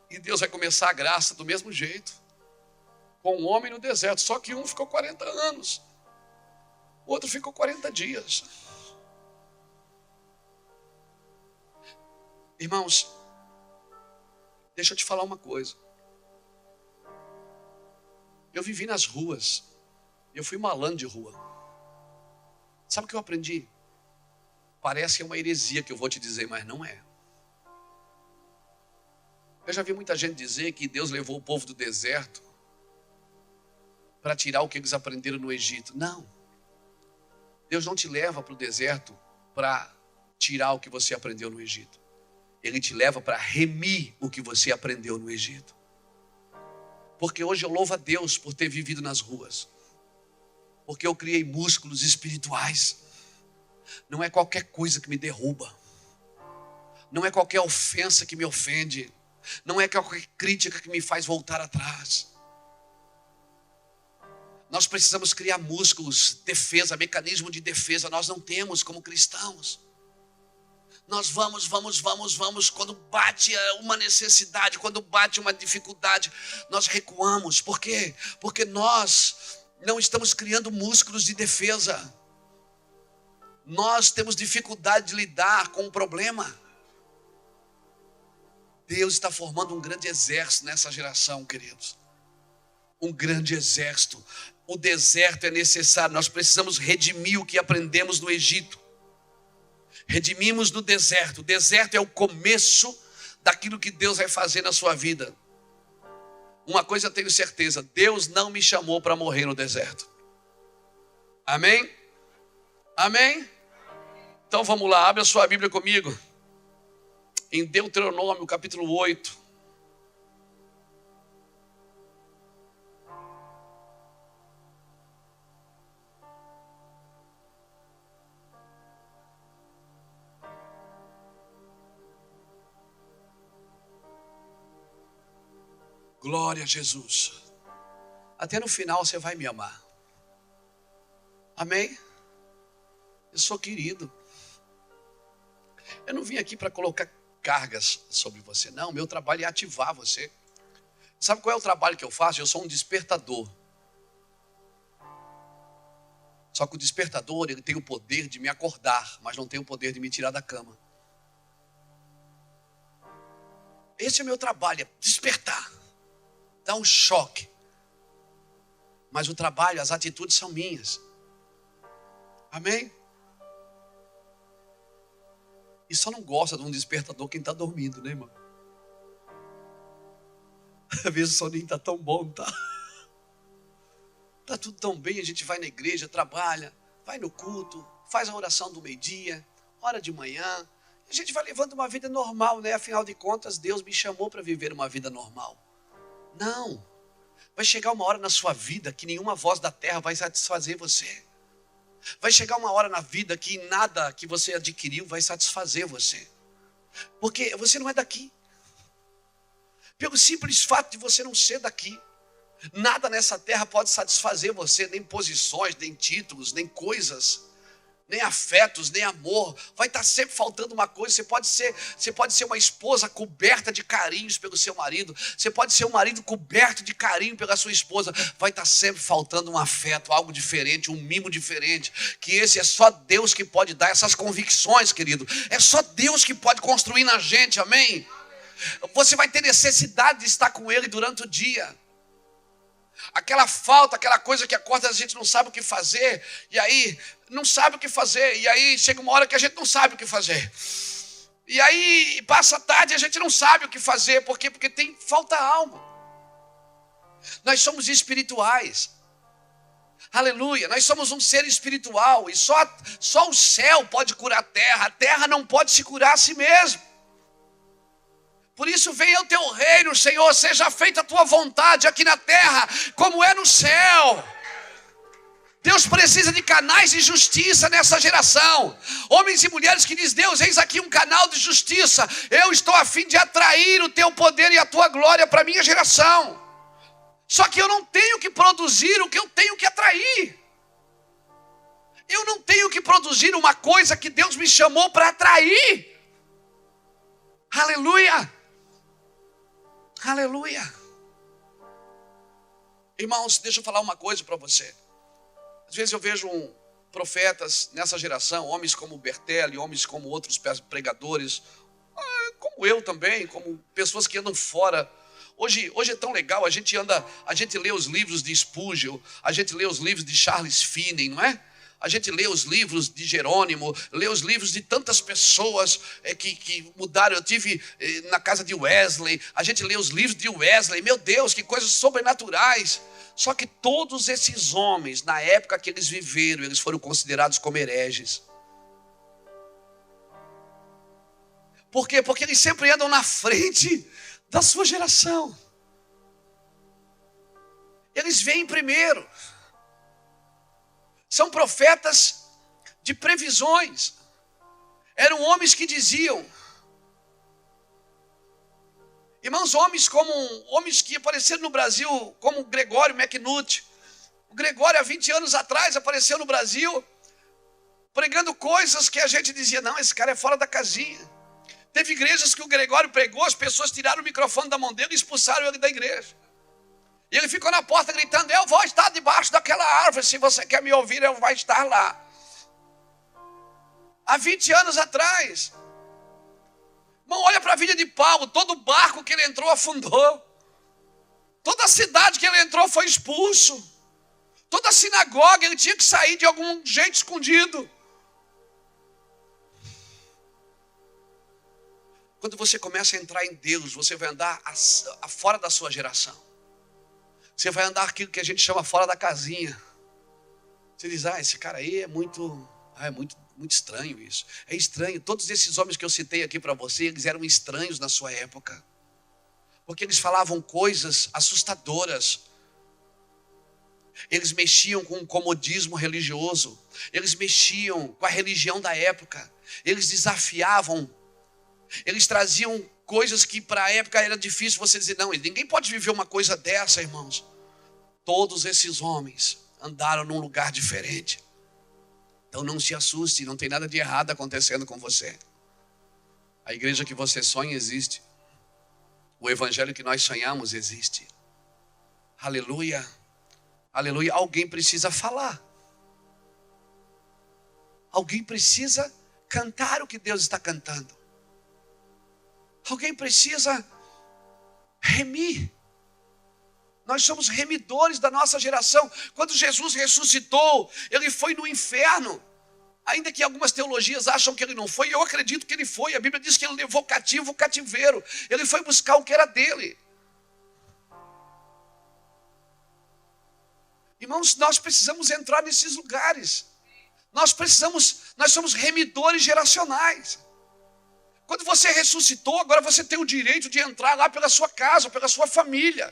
E Deus vai começar a graça do mesmo jeito. Com um homem no deserto. Só que um ficou 40 anos. O outro ficou 40 dias. Irmãos, deixa eu te falar uma coisa. Eu vivi nas ruas. Eu fui malandro de rua. Sabe o que eu aprendi? Parece que é uma heresia que eu vou te dizer, mas não é. Eu já vi muita gente dizer que Deus levou o povo do deserto para tirar o que eles aprenderam no Egito. Não. Deus não te leva para o deserto para tirar o que você aprendeu no Egito. Ele te leva para remir o que você aprendeu no Egito. Porque hoje eu louvo a Deus por ter vivido nas ruas. Porque eu criei músculos espirituais. Não é qualquer coisa que me derruba. Não é qualquer ofensa que me ofende. Não é qualquer crítica que me faz voltar atrás. Nós precisamos criar músculos, defesa, mecanismo de defesa. Nós não temos como cristãos. Nós vamos, quando bate uma necessidade, quando bate uma dificuldade, nós recuamos. Por quê? Porque nós não estamos criando músculos de defesa. Nós temos dificuldade de lidar com o problema. Deus está formando um grande exército nessa geração, queridos. Um grande exército. O deserto é necessário. Nós precisamos redimir o que aprendemos no Egito. Redimimos no deserto. O deserto é o começo daquilo que Deus vai fazer na sua vida. Uma coisa eu tenho certeza: Deus não me chamou para morrer no deserto. Amém? Amém? Então vamos lá, abre a sua Bíblia comigo. Em Deuteronômio capítulo 8. Glória a Jesus. Até no final você vai me amar. Amém? Eu sou querido. Eu não vim aqui para colocar cargas sobre você. Não, meu trabalho é ativar você. Sabe qual é o trabalho que eu faço? Eu sou um despertador. Só que o despertador, ele tem o poder de me acordar, mas não tem o poder de me tirar da cama. Esse é o meu trabalho, é despertar. Dá um choque. Mas o trabalho, as atitudes são minhas. Amém? E só não gosta de um despertador quem está dormindo, né, irmão? Às vezes o soninho está tão bom, tá? Está tudo tão bem, a gente vai na igreja, trabalha, vai no culto, faz a oração do meio-dia, hora de manhã. A gente vai levando uma vida normal, né? Afinal de contas, Deus me chamou para viver uma vida normal. Não. Vai chegar uma hora na sua vida que nenhuma voz da terra vai satisfazer você. Vai chegar uma hora na vida que nada que você adquiriu vai satisfazer você. Porque você não é daqui. Pelo simples fato de você não ser daqui. Nada nessa terra pode satisfazer você, nem posições, nem títulos, nem coisas, nem afetos, nem amor. Vai estar sempre faltando uma coisa. Você pode ser uma esposa coberta de carinhos pelo seu marido. Você pode ser um marido coberto de carinho pela sua esposa. Vai estar sempre faltando um afeto, algo diferente, um mimo diferente. Que esse é só Deus que pode dar essas convicções, querido. É só Deus que pode construir na gente, amém? Você vai ter necessidade de estar com Ele durante o dia. Aquela falta, aquela coisa que acorda, a gente não sabe o que fazer, e aí não sabe o que fazer, e aí chega uma hora que a gente não sabe o que fazer. E aí passa a tarde e a gente não sabe o que fazer, por quê? Porque falta alma. Nós somos espirituais. Aleluia, nós somos um ser espiritual, e só o céu pode curar a terra não pode se curar a si mesmo. Por isso venha o teu reino, Senhor, seja feita a tua vontade aqui na terra, como é no céu. Deus precisa de canais de justiça nessa geração. Homens e mulheres que dizem: Deus, eis aqui um canal de justiça. Eu estou a fim de atrair o teu poder e a tua glória para a minha geração. Só que eu não tenho que produzir o que eu tenho que atrair. Eu não tenho que produzir uma coisa que Deus me chamou para atrair. Aleluia. Aleluia. Irmãos, deixa eu falar uma coisa para você. Às vezes eu vejo profetas nessa geração, homens como Bertelli, homens como outros pregadores, como eu também, como pessoas que andam fora. Hoje é tão legal, a gente lê os livros de Spurgeon, a gente lê os livros de Charles Finney, não é? A gente lê os livros de Jerônimo, lê os livros de tantas pessoas que mudaram. Eu tive na casa de Wesley, a gente lê os livros de Wesley. Meu Deus, que coisas sobrenaturais. Só que todos esses homens, na época que eles viveram, eles foram considerados como hereges. Por quê? Porque eles sempre andam na frente da sua geração. Eles vêm primeiro. São profetas de previsões. Eram homens que diziam. Irmãos, homens que apareceram no Brasil, como Gregório McNutt. O Gregório, há 20 anos atrás, apareceu no Brasil, pregando coisas que a gente dizia, não, esse cara é fora da casinha. Teve igrejas que o Gregório pregou, as pessoas tiraram o microfone da mão dele e expulsaram ele da igreja. E ele ficou na porta gritando, eu vou estar debaixo daquela árvore, se você quer me ouvir, eu vou estar lá. Há 20 anos atrás. Irmão, olha para a vida de Paulo, todo barco que ele entrou afundou. Toda a cidade que ele entrou foi expulso. Toda a sinagoga, ele tinha que sair de algum jeito escondido. Quando você começa a entrar em Deus, você vai andar fora da sua geração. Você vai andar aquilo que a gente chama fora da casinha. Você diz, esse cara aí é muito estranho isso. É estranho. Todos esses homens que eu citei aqui para você, eles eram estranhos na sua época. Porque eles falavam coisas assustadoras. Eles mexiam com o comodismo religioso. Eles mexiam com a religião da época. Eles desafiavam. Eles traziam coisas que para a época era difícil você dizer, não, ninguém pode viver uma coisa dessa, irmãos. Todos esses homens andaram num lugar diferente. Então não se assuste, não tem nada de errado acontecendo com você. A igreja que você sonha existe. O evangelho que nós sonhamos existe. Aleluia. Aleluia. Alguém precisa falar. Alguém precisa cantar o que Deus está cantando. Alguém precisa remir. Nós somos remidores da nossa geração. Quando Jesus ressuscitou, ele foi no inferno. Ainda que algumas teologias acham que ele não foi, eu acredito que ele foi. A Bíblia diz que ele levou cativo o cativeiro. Ele foi buscar o que era dele. Irmãos, nós precisamos entrar nesses lugares. Nós somos remidores geracionais. Quando você ressuscitou, agora você tem o direito de entrar lá pela sua casa, pela sua família.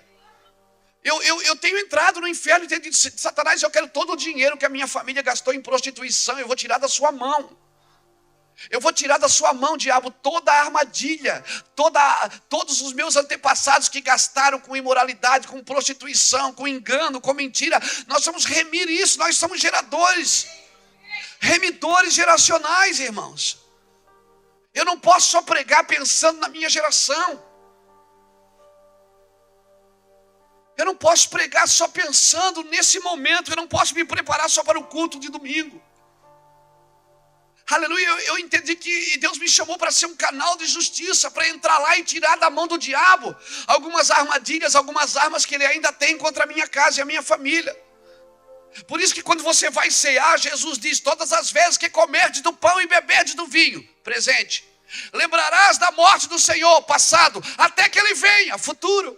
Eu tenho entrado no inferno e tenho dito, Satanás, eu quero todo o dinheiro que a minha família gastou em prostituição, eu vou tirar da sua mão. Eu vou tirar da sua mão, diabo, toda a armadilha, todos os meus antepassados que gastaram com imoralidade, com prostituição, com engano, com mentira. Nós vamos remir isso, nós somos geradores, remidores geracionais, irmãos. Eu não posso só pregar pensando na minha geração. Eu não posso pregar só pensando nesse momento. Eu não posso me preparar só para o culto de domingo. Aleluia, eu entendi que Deus me chamou para ser um canal de justiça, para entrar lá e tirar da mão do diabo algumas armadilhas, algumas armas que ele ainda tem contra a minha casa e a minha família. Por isso que quando você vai cear, Jesus diz, todas as vezes que comerdes do pão e beberdes do vinho, presente, lembrarás da morte do Senhor, passado, até que ele venha, futuro.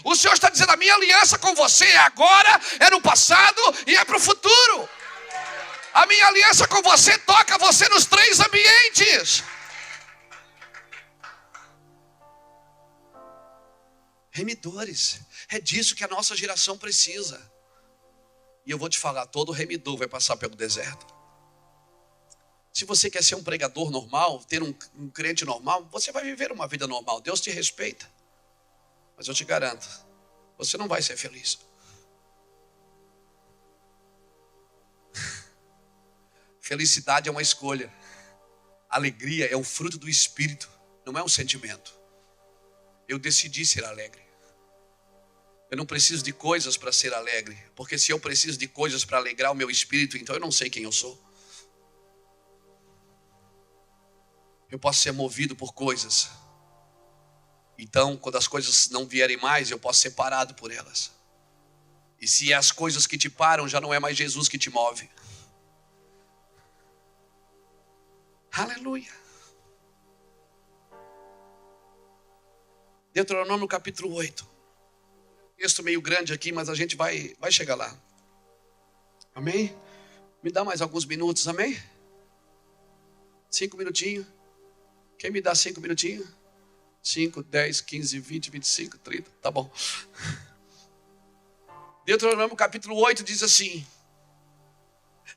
O Senhor está dizendo, a minha aliança com você é agora, é no passado e é para o futuro. A minha aliança com você toca você nos 3 ambientes. Remidores, é disso que a nossa geração precisa. E eu vou te falar, todo remidor vai passar pelo deserto. Se você quer ser um pregador normal, ter um crente normal, você vai viver uma vida normal, Deus te respeita. Mas eu te garanto, você não vai ser feliz. Felicidade é uma escolha. Alegria é um fruto do Espírito, não é um sentimento. Eu decidi ser alegre. Eu não preciso de coisas para ser alegre, porque se eu preciso de coisas para alegrar o meu espírito, então eu não sei quem eu sou. Eu posso ser movido por coisas. Então, quando as coisas não vierem mais, eu posso ser parado por elas. E se as coisas que te param, já não é mais Jesus que te move. Aleluia. Deuteronômio capítulo 8. Texto meio grande aqui, mas a gente vai chegar lá. Amém? Me dá mais alguns minutos, amém? 5 minutinhos. Quem me dá 5 minutinhos? 5, 10, 15, 20, 25, 30. Tá bom. Deuteronômio capítulo 8 diz assim: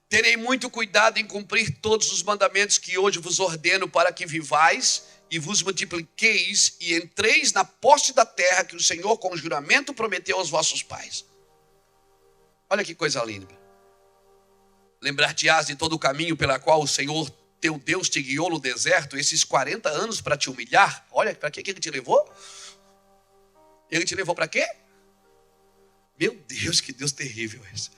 terei muito cuidado em cumprir todos os mandamentos que hoje vos ordeno, para que vivais e vos multipliqueis e entreis na posse da terra que o Senhor com juramento prometeu aos vossos pais. Olha que coisa linda. Lembrar-te-ás de todo o caminho pela qual o Senhor teu Deus te guiou no deserto, esses 40 anos para te humilhar. Olha, para que ele te levou? Ele te levou para quê? Meu Deus, que Deus terrível esse.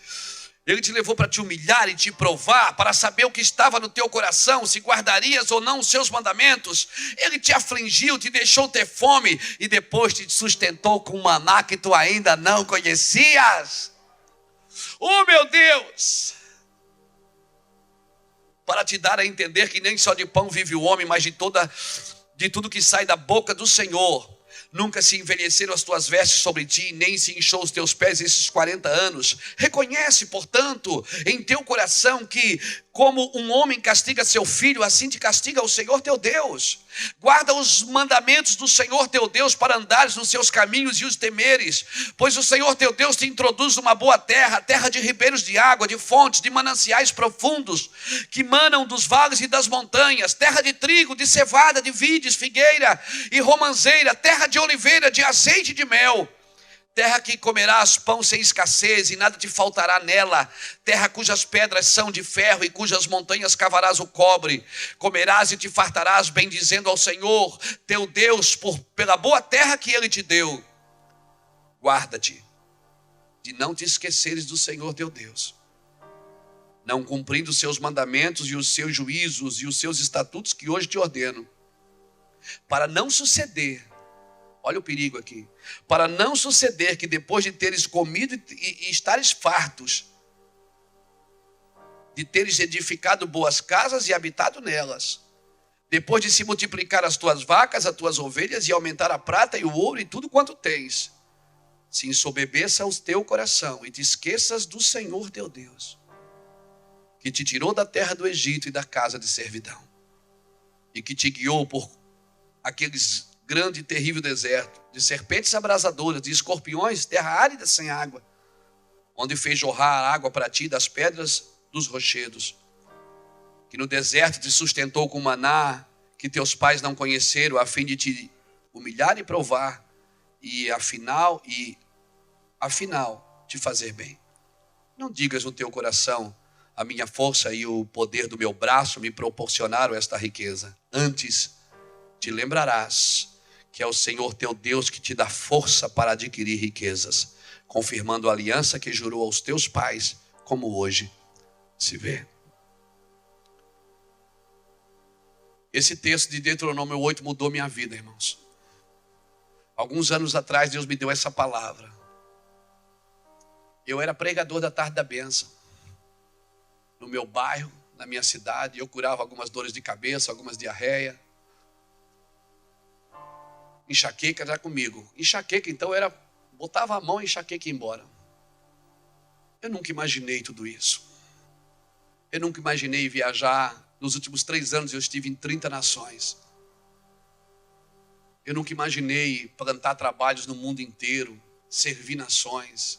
Ele te levou para te humilhar e te provar, para saber o que estava no teu coração, se guardarias ou não os seus mandamentos. Ele te afligiu, te deixou ter fome e depois te sustentou com maná que tu ainda não conhecias. Oh, meu Deus! Para te dar a entender que nem só de pão vive o homem, mas de tudo que sai da boca do Senhor. Nunca se envelheceram as tuas vestes sobre ti, nem se inchou os teus pés esses 40 anos. Reconhece, portanto, em teu coração que, como um homem castiga seu filho, assim te castiga o Senhor teu Deus. Guarda os mandamentos do Senhor teu Deus para andares nos seus caminhos e os temeres. Pois o Senhor teu Deus te introduz numa boa terra, terra de ribeiros de água, de fontes, de mananciais profundos, que manam dos vales e das montanhas, terra de trigo, de cevada, de vides, figueira e romanceira, terra de oliveira, de azeite e de mel. Terra que comerás pão sem escassez e nada te faltará nela. Terra cujas pedras são de ferro e cujas montanhas cavarás o cobre. Comerás e te fartarás, bendizendo ao Senhor teu Deus pela boa terra que Ele te deu. Guarda-te de não te esqueceres do Senhor teu Deus, não cumprindo os seus mandamentos e os seus juízos e os seus estatutos que hoje te ordeno, para não suceder. Olha o perigo aqui. Para não suceder que depois de teres comido e estares fartos, de teres edificado boas casas e habitado nelas, depois de se multiplicar as tuas vacas, as tuas ovelhas e aumentar a prata e o ouro e tudo quanto tens, se ensoberbeça o teu coração e te esqueças do Senhor teu Deus, que te tirou da terra do Egito e da casa de servidão, e que te guiou por aqueles grande e terrível deserto, de serpentes abrasadoras, de escorpiões, terra árida sem água, onde fez jorrar água para ti das pedras dos rochedos, que no deserto te sustentou com maná, que teus pais não conheceram, a fim de te humilhar e provar, e afinal te fazer bem. Não digas no teu coração, a minha força e o poder do meu braço me proporcionaram esta riqueza. Antes, te lembrarás que é o Senhor teu Deus que te dá força para adquirir riquezas, confirmando a aliança que jurou aos teus pais, como hoje se vê. Esse texto de Deuteronômio 8 mudou minha vida, irmãos. Alguns anos atrás, Deus me deu essa palavra. Eu era pregador da tarde da bênção. No meu bairro, na minha cidade, eu curava algumas dores de cabeça, algumas diarreia. Enxaqueca já comigo. Enxaqueca, então, era botava a mão e enxaqueca ia embora. Eu nunca imaginei tudo isso. Eu nunca imaginei viajar. Nos últimos 3 anos eu estive em 30 nações. Eu nunca imaginei plantar trabalhos no mundo inteiro, servir nações.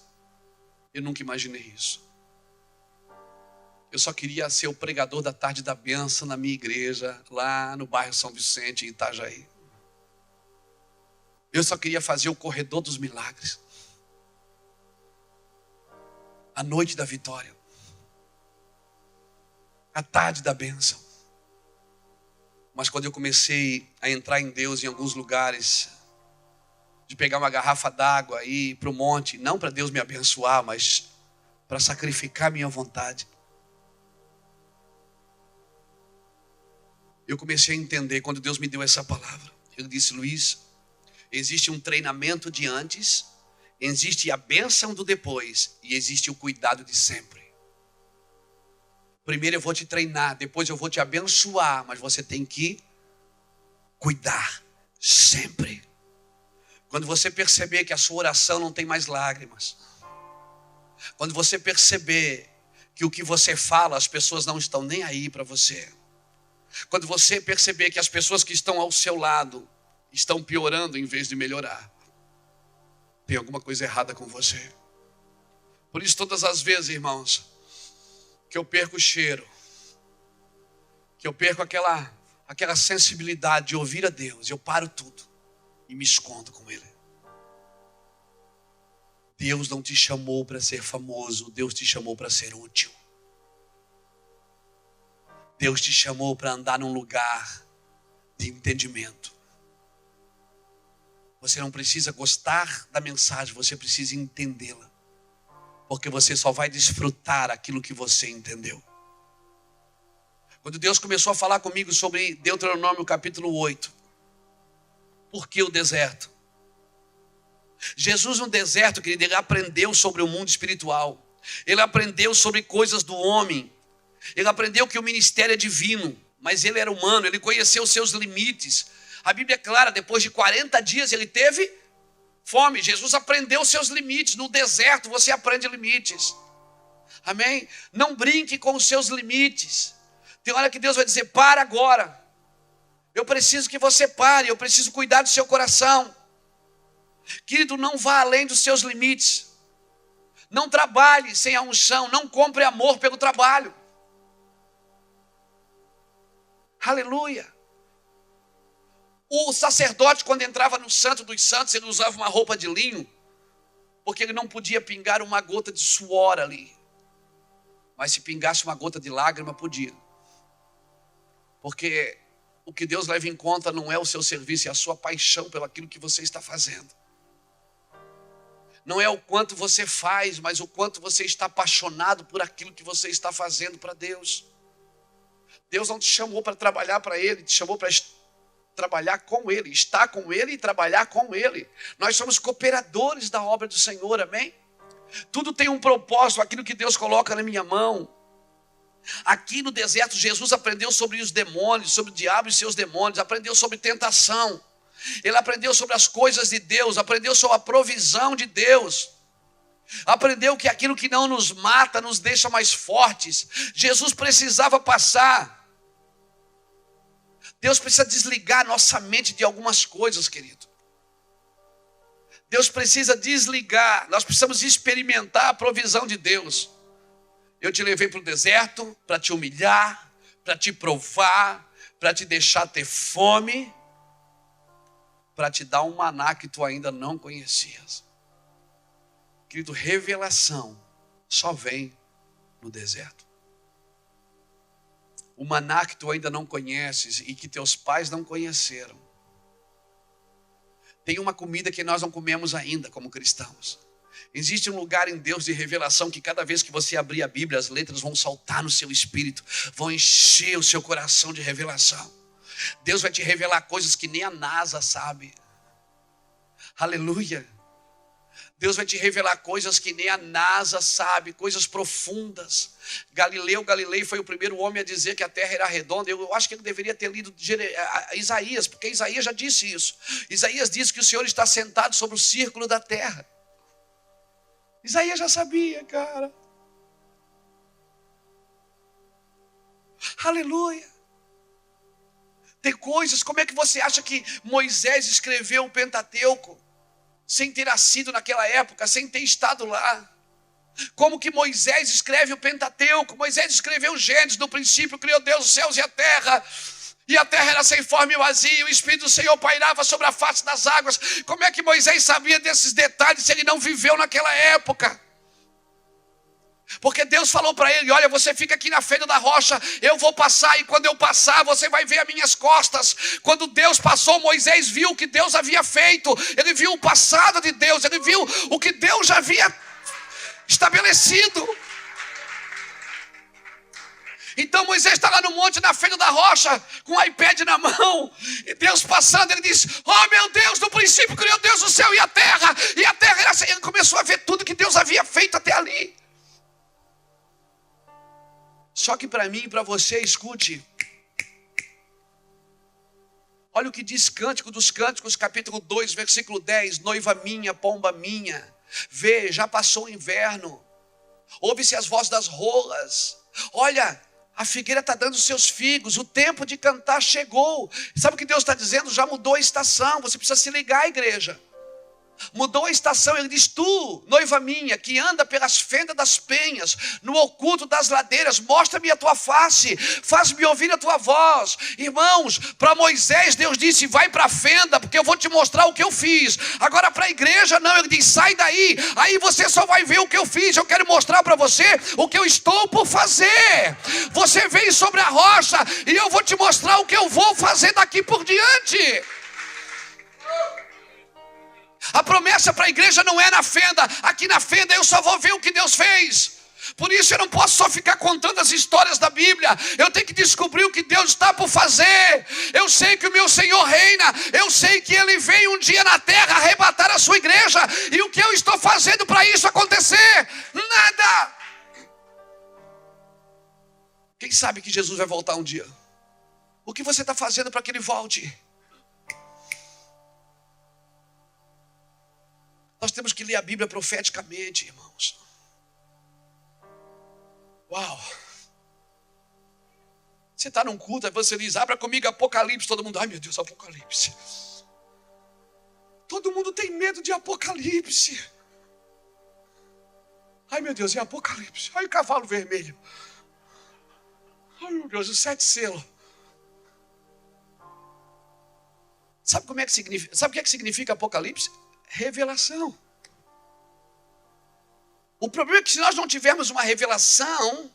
Eu nunca imaginei isso. Eu só queria ser o pregador da tarde da bênção na minha igreja, lá no bairro São Vicente, em Itajaí. Eu só queria fazer o corredor dos milagres. A noite da vitória. A tarde da bênção. Mas quando eu comecei a entrar em Deus em alguns lugares, de pegar uma garrafa d'água e ir para o monte, não para Deus me abençoar, mas para sacrificar minha vontade. Eu comecei a entender quando Deus me deu essa palavra. Ele disse: Luiz, existe um treinamento de antes, existe a bênção do depois e existe o cuidado de sempre. Primeiro eu vou te treinar, depois eu vou te abençoar, mas você tem que cuidar sempre. Quando você perceber que a sua oração não tem mais lágrimas, quando você perceber que o que você fala, as pessoas não estão nem aí para você, quando você perceber que as pessoas que estão ao seu lado estão piorando em vez de melhorar, tem alguma coisa errada com você. Por isso, todas as vezes, irmãos, que eu perco o cheiro, que eu perco aquela sensibilidade de ouvir a Deus, eu paro tudo e me escondo com Ele. Deus não te chamou para ser famoso, Deus te chamou para ser útil. Deus te chamou para andar num lugar de entendimento. Você não precisa gostar da mensagem, você precisa entendê-la. Porque você só vai desfrutar aquilo que você entendeu. Quando Deus começou a falar comigo sobre Deuteronômio capítulo 8. Por que o deserto? Jesus no deserto, querido, ele aprendeu sobre o mundo espiritual. Ele aprendeu sobre coisas do homem. Ele aprendeu que o ministério é divino, mas ele era humano, ele conheceu os seus limites. A Bíblia é clara, depois de 40 dias ele teve fome. Jesus aprendeu os seus limites. No deserto você aprende limites. Amém? Não brinque com os seus limites. Tem hora que Deus vai dizer, para agora. Eu preciso que você pare, eu preciso cuidar do seu coração. Querido, não vá além dos seus limites. Não trabalhe sem a unção, não compre amor pelo trabalho. Aleluia. O sacerdote, quando entrava no Santo dos Santos, ele usava uma roupa de linho, porque ele não podia pingar uma gota de suor ali. Mas se pingasse uma gota de lágrima, podia. Porque o que Deus leva em conta não é o seu serviço, é a sua paixão pelo aquilo que você está fazendo. Não é o quanto você faz, mas o quanto você está apaixonado por aquilo que você está fazendo para Deus. Deus não te chamou para trabalhar para Ele, te chamou para trabalhar com Ele, estar com Ele e trabalhar com Ele. Nós somos cooperadores da obra do Senhor, amém? Tudo tem um propósito, aquilo que Deus coloca na minha mão. Aqui no deserto, Jesus aprendeu sobre os demônios, sobre o diabo e seus demônios, aprendeu sobre tentação. Ele aprendeu sobre as coisas de Deus, aprendeu sobre a provisão de Deus. Aprendeu que aquilo que não nos mata, nos deixa mais fortes. Jesus precisava passar. Deus precisa desligar nossa mente de algumas coisas, querido. Deus precisa desligar. Nós precisamos experimentar a provisão de Deus. Eu te levei para o deserto para te humilhar, para te provar, para te deixar ter fome, para te dar um maná que tu ainda não conhecias. Querido, revelação só vem no deserto. O maná que tu ainda não conheces e que teus pais não conheceram. Tem uma comida que nós não comemos ainda como cristãos. Existe um lugar em Deus de revelação que cada vez que você abrir a Bíblia, as letras vão saltar no seu espírito, vão encher o seu coração de revelação. Deus vai te revelar coisas que nem a NASA sabe. Aleluia. Deus vai te revelar coisas que nem a NASA sabe, coisas profundas. Galileu Galilei foi o primeiro homem a dizer que a terra era redonda. Eu acho que ele deveria ter lido Isaías, porque Isaías já disse isso. Isaías diz que o Senhor está sentado sobre o círculo da terra. Isaías já sabia, cara. Aleluia. Tem coisas, como é que você acha que Moisés escreveu o Pentateuco? Sem ter nascido naquela época, sem ter estado lá. Como que Moisés escreve o Pentateuco? Moisés escreveu Gênesis, no princípio criou Deus os céus e a terra era sem forma e vazia, o Espírito do Senhor pairava sobre a face das águas. Como é que Moisés sabia desses detalhes se ele não viveu naquela época? Porque Deus falou para ele, olha, você fica aqui na feira da rocha, eu vou passar, e quando eu passar, você vai ver as minhas costas. Quando Deus passou, Moisés viu o que Deus havia feito, ele viu o passado de Deus, ele viu o que Deus já havia estabelecido. Então Moisés está lá no monte, na feira da rocha, com o iPad na mão, e Deus passando, ele diz, oh meu Deus, no princípio criou Deus o céu e a terra era assim. Ele começou a ver tudo que Deus havia feito até ali. Só que para mim e para você, escute. Olha o que diz Cântico dos Cânticos, capítulo 2, versículo 10. Noiva minha, pomba minha, vê, já passou o inverno. Ouve-se as vozes das rolas. Olha, a figueira está dando seus figos, o tempo de cantar chegou. Sabe o que Deus está dizendo? Já mudou a estação, você precisa se ligar, igreja. Mudou a estação, ele diz: tu, noiva minha, que anda pelas fendas das penhas, no oculto das ladeiras, mostra-me a tua face, faz-me ouvir a tua voz. Irmãos, para Moisés Deus disse: vai para a fenda, porque eu vou te mostrar o que eu fiz. Agora para a igreja não, ele diz: sai daí, aí você só vai ver o que eu fiz. Eu quero mostrar para você o que eu estou por fazer. Você vem sobre a rocha e eu vou te mostrar o que eu vou fazer daqui por diante. A promessa para a igreja não é na fenda. Aqui na fenda eu só vou ver o que Deus fez. Por isso eu não posso só ficar contando as histórias da Bíblia. Eu tenho que descobrir o que Deus está por fazer. Eu sei que o meu Senhor reina. Eu sei que Ele vem um dia na terra arrebatar a sua igreja. E o que eu estou fazendo para isso acontecer? Nada. Quem sabe que Jesus vai voltar um dia? O que você está fazendo para que Ele volte? Nós temos que ler a Bíblia profeticamente, irmãos. Uau! Você está num culto, aí você diz: abra comigo Apocalipse. Todo mundo: ai meu Deus, Apocalipse. Todo mundo tem medo de Apocalipse. Ai meu Deus, é Apocalipse. Ai, o cavalo vermelho. Ai meu Deus, os 7 selos. Sabe como é que significa? Sabe o que é que significa Apocalipse? Revelação. O problema é que se nós não tivermos uma revelação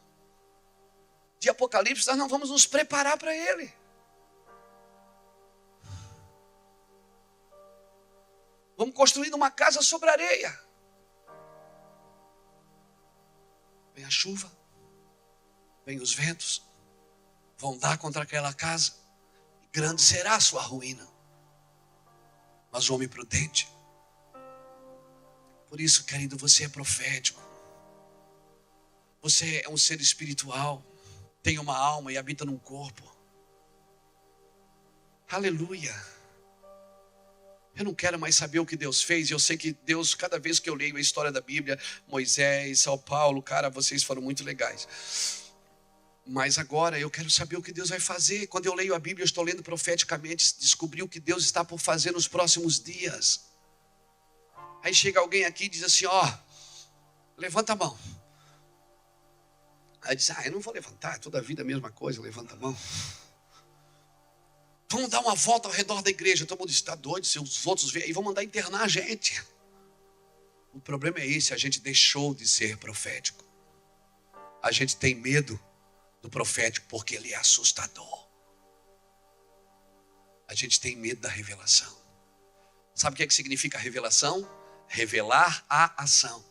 de Apocalipse, nós não vamos nos preparar para ele. Vamos construindo uma casa sobre areia. Vem a chuva, vem os ventos, vão dar contra aquela casa, e grande será a sua ruína. Mas o homem prudente, por isso, querido, você é profético. Você é um ser espiritual. Tem uma alma e habita num corpo. Aleluia. Eu não quero mais saber o que Deus fez. Eu sei que Deus, cada vez que eu leio a história da Bíblia, Moisés, São Paulo, cara, vocês foram muito legais. Mas agora eu quero saber o que Deus vai fazer. Quando eu leio a Bíblia, eu estou lendo profeticamente, descobrir o que Deus está por fazer nos próximos dias. Aí chega alguém aqui e diz assim: ó, levanta a mão. Aí diz: eu não vou levantar, toda a vida a mesma coisa, levanta a mão. Vamos dar uma volta ao redor da igreja. Todo mundo está doido, se os outros verem aí, vão mandar internar a gente. O problema é esse: a gente deixou de ser profético. A gente tem medo do profético porque ele é assustador. A gente tem medo da revelação. Sabe o que é que significa revelação? Revelar a ação.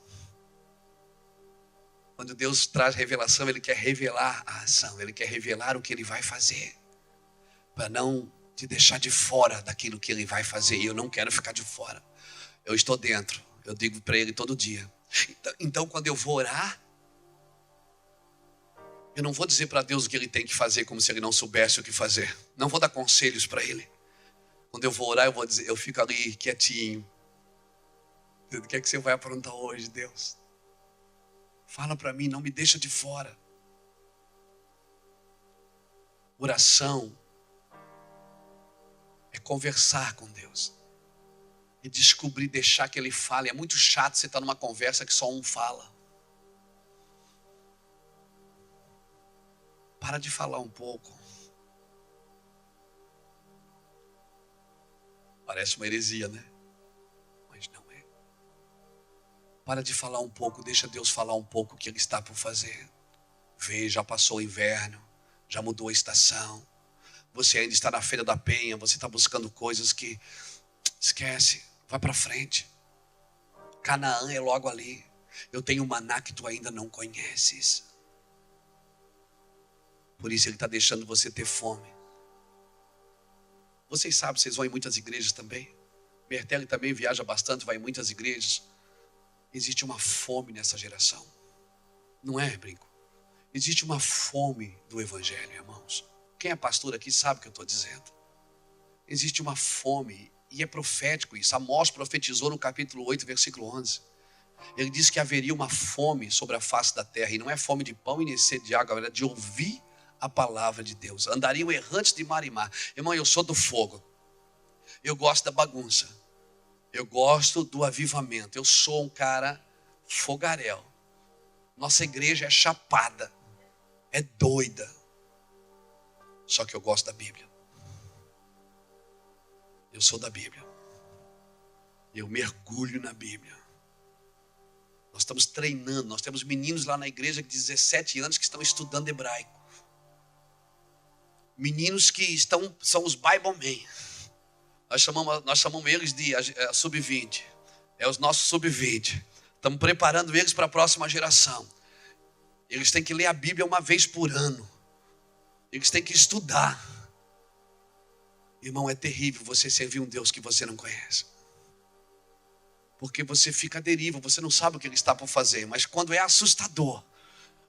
Quando Deus traz revelação, Ele quer revelar a ação. Ele quer revelar o que Ele vai fazer. Para não te deixar de fora daquilo que Ele vai fazer. E eu não quero ficar de fora. Eu estou dentro. Eu digo para Ele todo dia. Então quando eu vou orar, eu não vou dizer para Deus o que Ele tem que fazer como se Ele não soubesse o que fazer. Não vou dar conselhos para Ele. Quando eu vou orar, eu vou dizer, eu fico ali quietinho. O que é que você vai aprontar hoje, Deus? Fala para mim, não me deixa de fora. Oração é conversar com Deus. É descobrir, deixar que Ele fale. É muito chato você estar numa conversa que só um fala. Para de falar um pouco. Parece uma heresia, né? Mas não é. Para de falar um pouco, deixa Deus falar um pouco o que Ele está por fazer. Vê, já passou o inverno, já mudou a estação. Você ainda está na Feira da Penha, você está buscando coisas que... Esquece, vai para frente. Canaã é logo ali. Eu tenho um maná que tu ainda não conheces. Por isso Ele está deixando você ter fome. Vocês sabem, vocês vão em muitas igrejas também. Bertelli também viaja bastante, vai em muitas igrejas. Existe uma fome nessa geração. Não é, brinco? Existe uma fome do evangelho, irmãos. Quem é pastor aqui sabe o que eu estou dizendo. Existe uma fome, e é profético isso. Amós profetizou no capítulo 8, versículo 11. Ele disse que haveria uma fome sobre a face da terra. E não é fome de pão e nem sede de água, é de ouvir a palavra de Deus. Andariam errantes de mar em mar. Irmão, eu sou do fogo. Eu gosto da bagunça. Eu gosto do avivamento. Eu sou um cara fogaréu. Nossa igreja é chapada, é doida. Só que eu gosto da Bíblia. Eu sou da Bíblia. Eu mergulho na Bíblia. Nós estamos treinando. Nós temos meninos lá na igreja de 17 anos que estão estudando hebraico. Meninos que são os Bible Men. Nós chamamos eles de sub-20. É os nossos sub-20. Estamos preparando eles para a próxima geração. Eles têm que ler a Bíblia uma vez por ano. Eles têm que estudar. Irmão, é terrível você servir um Deus que você não conhece. Porque você fica à deriva, você não sabe o que Ele está por fazer. Mas quando é assustador,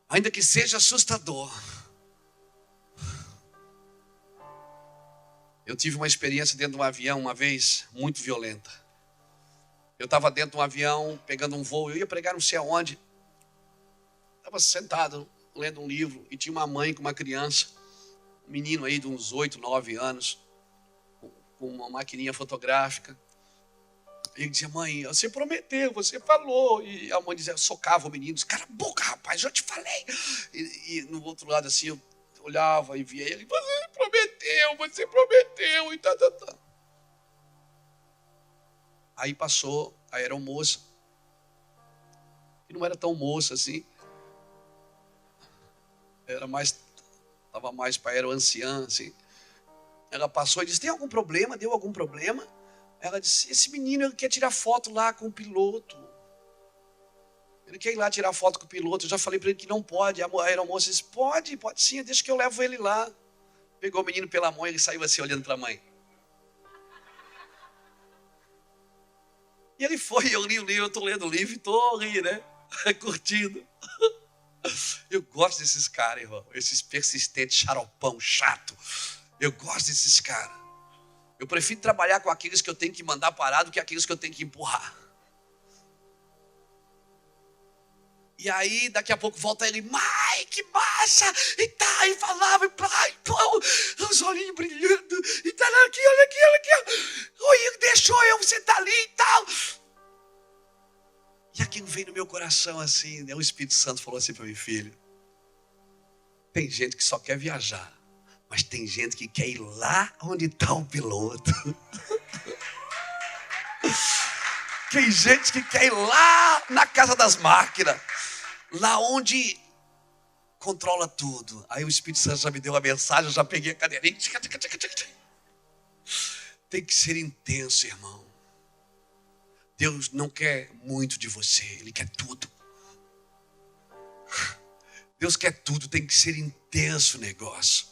ainda que seja assustador. Eu tive uma experiência dentro de um avião uma vez, muito violenta. Eu estava dentro de um avião, pegando um voo, eu ia pregar não sei aonde. Estava sentado, lendo um livro, e tinha uma mãe com uma criança, um menino aí de uns 8, 9 anos, com uma maquininha fotográfica. E ele dizia, mãe, você prometeu, você falou. E a mãe dizia, socava o menino, dizia, cala a boca, rapaz, eu te falei. E no outro lado assim, eu olhava e via ele, você prometeu, e tá. Aí passou a aeromoça, que não era tão moça assim, estava mais para aeroanciã, assim. Ela passou e disse, tem algum problema? Deu algum problema? Ela disse, esse menino ele quer tirar foto lá com o piloto. Ele quer ir lá tirar foto com o piloto. Eu já falei para ele que não pode. A aeromoça disse, pode sim, deixa que eu levo ele lá. Pegou o menino pela mão e ele saiu assim olhando para a mãe. E ele foi, eu li o livro, eu estou lendo o livro e estou rindo, né? Curtindo. Eu gosto desses caras, irmão. Esses persistentes, xaropão, chato. Eu gosto desses caras. Eu prefiro trabalhar com aqueles que eu tenho que mandar parar do que aqueles que eu tenho que empurrar. E aí, daqui a pouco volta ele, mãe, que massa! E tá, e falava, e pai, os olhinhos brilhando, e tá aqui, olha aqui. Oi, deixou eu sentar ali e tal. E aquilo veio no meu coração assim, né? O Espírito Santo falou assim para mim, filho, tem gente que só quer viajar, mas tem gente que quer ir lá onde está o piloto. Tem gente que quer ir lá na casa das máquinas, lá onde controla tudo. Aí o Espírito Santo já me deu a mensagem, eu já peguei a cadeirinha. Tem que ser intenso, irmão. Deus não quer muito de você, Ele quer tudo. Deus quer tudo, tem que ser intenso o negócio.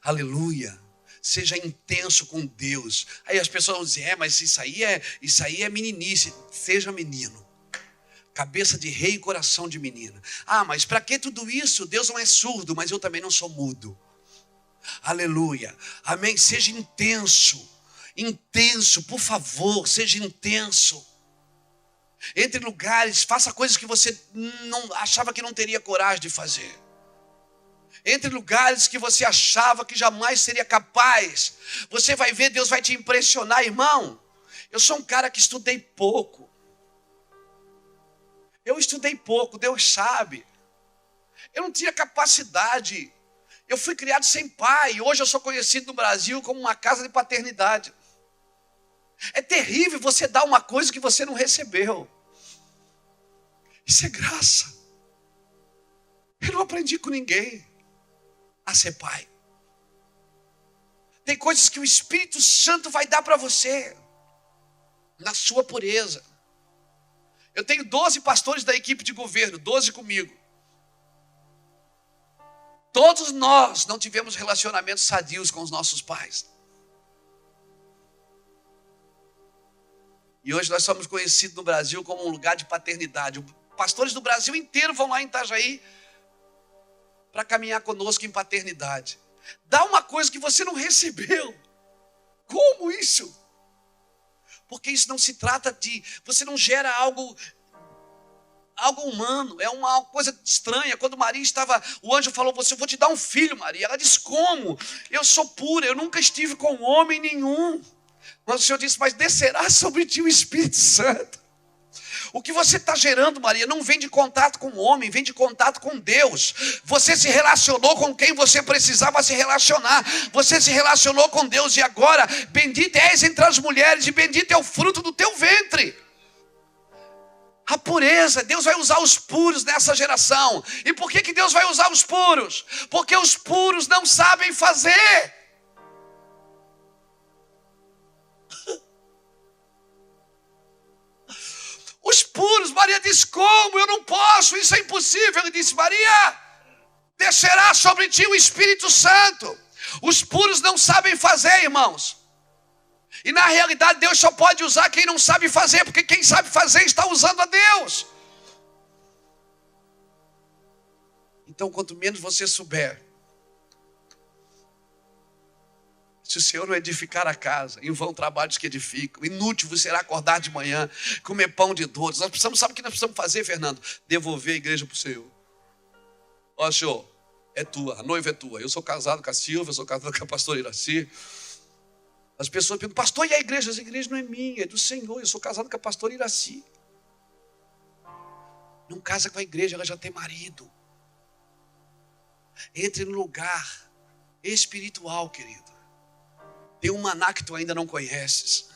Aleluia. Seja intenso com Deus. Aí as pessoas vão dizer, mas isso aí é meninice. Seja menino. Cabeça de rei e coração de menina. Ah, mas para que tudo isso? Deus não é surdo, mas eu também não sou mudo. Aleluia. Amém. Seja intenso. Intenso, por favor, seja intenso. Entre lugares, faça coisas que você não achava que não teria coragem de fazer. Entre lugares que você achava que jamais seria capaz. Você vai ver, Deus vai te impressionar, irmão. Eu sou um cara que estudei pouco. Eu estudei pouco, Deus sabe. Eu não tinha capacidade. Eu fui criado sem pai. Hoje eu sou conhecido no Brasil como uma casa de paternidade. É terrível você dar uma coisa que você não recebeu. Isso é graça. Eu não aprendi com ninguém a ser pai. Tem coisas que o Espírito Santo vai dar para você, na sua pureza. Eu tenho 12 pastores da equipe de governo, 12 comigo. Todos nós não tivemos relacionamentos sadios com os nossos pais. E hoje nós somos conhecidos no Brasil como um lugar de paternidade. Pastores do Brasil inteiro vão lá em Itajaí para caminhar conosco em paternidade. Dá uma coisa que você não recebeu. Como isso? Porque isso não se trata de... Você não gera algo humano. É uma coisa estranha. Quando Maria estava... O anjo falou, eu vou te dar um filho, Maria. Ela disse, como? Eu sou pura, eu nunca estive com homem nenhum. Mas o Senhor disse, mas descerá sobre ti o Espírito Santo. O que você está gerando, Maria, não vem de contato com o homem, vem de contato com Deus. Você se relacionou com quem você precisava se relacionar. Você se relacionou com Deus e agora, bendita és entre as mulheres e bendito é o fruto do teu ventre. A pureza, Deus vai usar os puros nessa geração. E por que Deus vai usar os puros? Porque os puros não sabem fazer. Os puros, Maria diz, como? Eu não posso, isso é impossível. Ele disse, Maria, descerá sobre ti o Espírito Santo. Os puros não sabem fazer, irmãos. E na realidade Deus só pode usar quem não sabe fazer, porque quem sabe fazer está usando a Deus. Então quanto menos você souber, se o Senhor não edificar a casa, em vão trabalhos que edificam, inútil você será acordar de manhã, comer pão de dores. Nós precisamos, sabe o que nós precisamos fazer, Fernando? Devolver a igreja para o Senhor. Ó, Senhor, é tua, a noiva é tua. Eu sou casado com a Silvia, eu sou casado com a pastora Iraci. As pessoas perguntam, pastor, e a igreja? A igreja não é minha, é do Senhor. Eu sou casado com a pastora Iraci. Não casa com a igreja, ela já tem marido. Entre no lugar espiritual, querido. Tem um maná que tu ainda não conheces.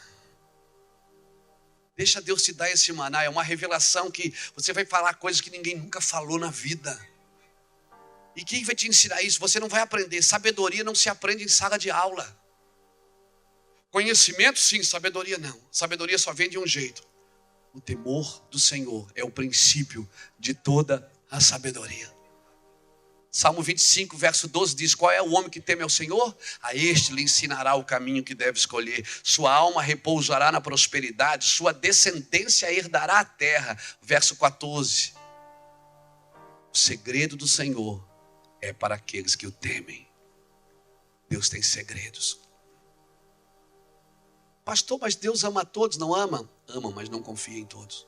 Deixa Deus te dar esse maná. É uma revelação que você vai falar coisas que ninguém nunca falou na vida. E quem vai te ensinar isso? Você não vai aprender. Sabedoria não se aprende em sala de aula. Conhecimento sim, sabedoria não. Sabedoria só vem de um jeito. O temor do Senhor é o princípio de toda a sabedoria. Salmo 25, verso 12 diz, qual é o homem que teme ao Senhor? A este lhe ensinará o caminho que deve escolher. Sua alma repousará na prosperidade, sua descendência herdará a terra. Verso 14. O segredo do Senhor é para aqueles que o temem. Deus tem segredos. Pastor, mas Deus ama a todos, não ama? Ama, mas não confia em todos.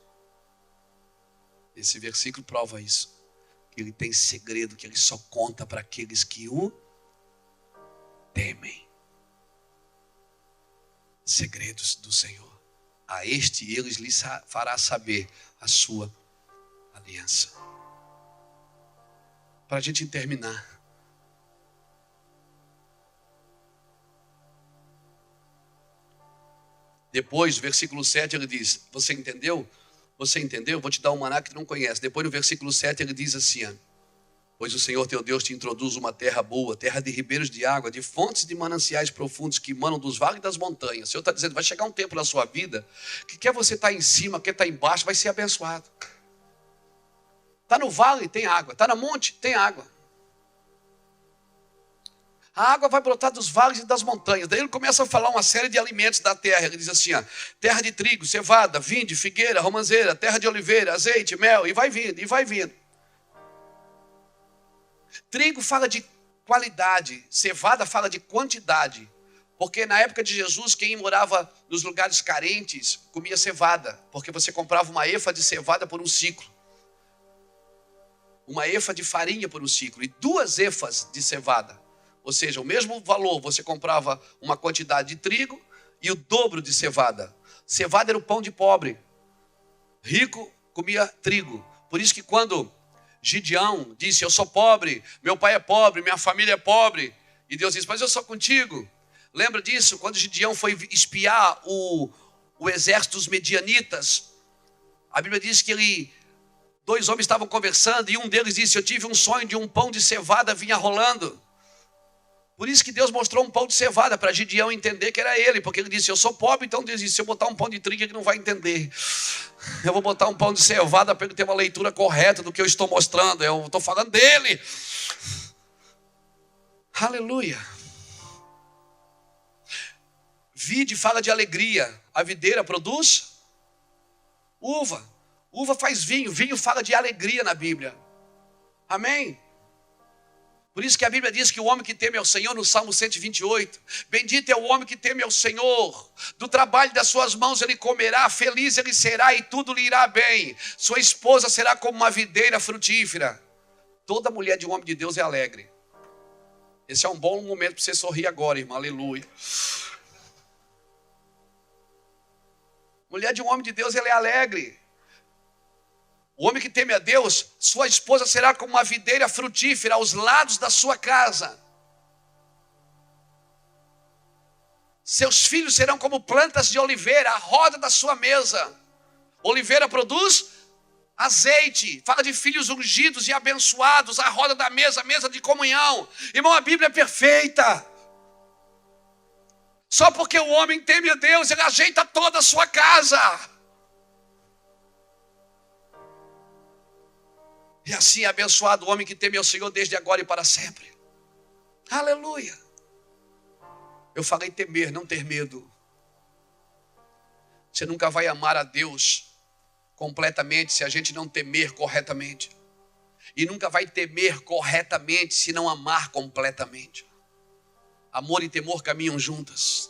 Esse versículo prova isso. Que ele tem segredo que ele só conta para aqueles que o temem. Segredos do Senhor. A este eles lhe fará saber a sua aliança. Para a gente terminar. Depois, versículo 7, ele diz, você entendeu? Você entendeu? Vou te dar um maná que tu não conhece. Depois no versículo 7 ele diz assim, pois o Senhor teu Deus te introduz uma terra boa, terra de ribeiros de água, de fontes de mananciais profundos que emanam dos vales e das montanhas. O Senhor está dizendo, vai chegar um tempo na sua vida que quer você estar em cima, quer estar embaixo, vai ser abençoado. Está no vale, tem água. Está no monte, tem água. A água vai brotar dos vales e das montanhas. Daí ele começa a falar uma série de alimentos da terra. Ele diz assim, terra de trigo, cevada, vinde, figueira, romanzeira, terra de oliveira, azeite, mel, e vai vindo, e vai vindo. Trigo fala de qualidade, cevada fala de quantidade. Porque na época de Jesus, quem morava nos lugares carentes, comia cevada. Porque você comprava uma efa de cevada por um ciclo. Uma efa de farinha por um ciclo. E 2 efas de cevada. Ou seja, o mesmo valor, você comprava uma quantidade de trigo e o dobro de cevada. Cevada era o pão de pobre. Rico comia trigo. Por isso que quando Gideão disse, eu sou pobre, meu pai é pobre, minha família é pobre. E Deus disse, mas eu sou contigo. Lembra disso? Quando Gideão foi espiar o exército dos medianitas, a Bíblia diz que 2 homens estavam conversando e um deles disse, eu tive um sonho de um pão de cevada vinha rolando. Por isso que Deus mostrou um pão de cevada para Gideão entender que era ele. Porque ele disse, eu sou pobre, então Deus disse, se eu botar um pão de trigo ele não vai entender. Eu vou botar um pão de cevada para ele ter uma leitura correta do que eu estou mostrando. Eu estou falando dele. Aleluia. Vide fala de alegria. A videira produz uva. Uva faz vinho. Vinho fala de alegria na Bíblia. Amém? Por isso que a Bíblia diz que o homem que teme ao Senhor, no Salmo 128, bendito é o homem que teme ao Senhor, do trabalho das suas mãos ele comerá, feliz ele será e tudo lhe irá bem. Sua esposa será como uma videira frutífera. Toda mulher de um homem de Deus é alegre. Esse é um bom momento para você sorrir agora, irmão, aleluia. Mulher de um homem de Deus, ela é alegre. O homem que teme a Deus, sua esposa será como uma videira frutífera aos lados da sua casa. Seus filhos serão como plantas de oliveira, à roda da sua mesa. Oliveira produz azeite. Fala de filhos ungidos e abençoados, à roda da mesa, mesa de comunhão. Irmão, a Bíblia é perfeita. Só porque o homem teme a Deus, ele ajeita toda a sua casa. E assim é abençoado o homem que teme ao Senhor desde agora e para sempre. Aleluia. Eu falei temer, não ter medo. Você nunca vai amar a Deus completamente se a gente não temer corretamente. E nunca vai temer corretamente se não amar completamente. Amor e temor caminham juntas.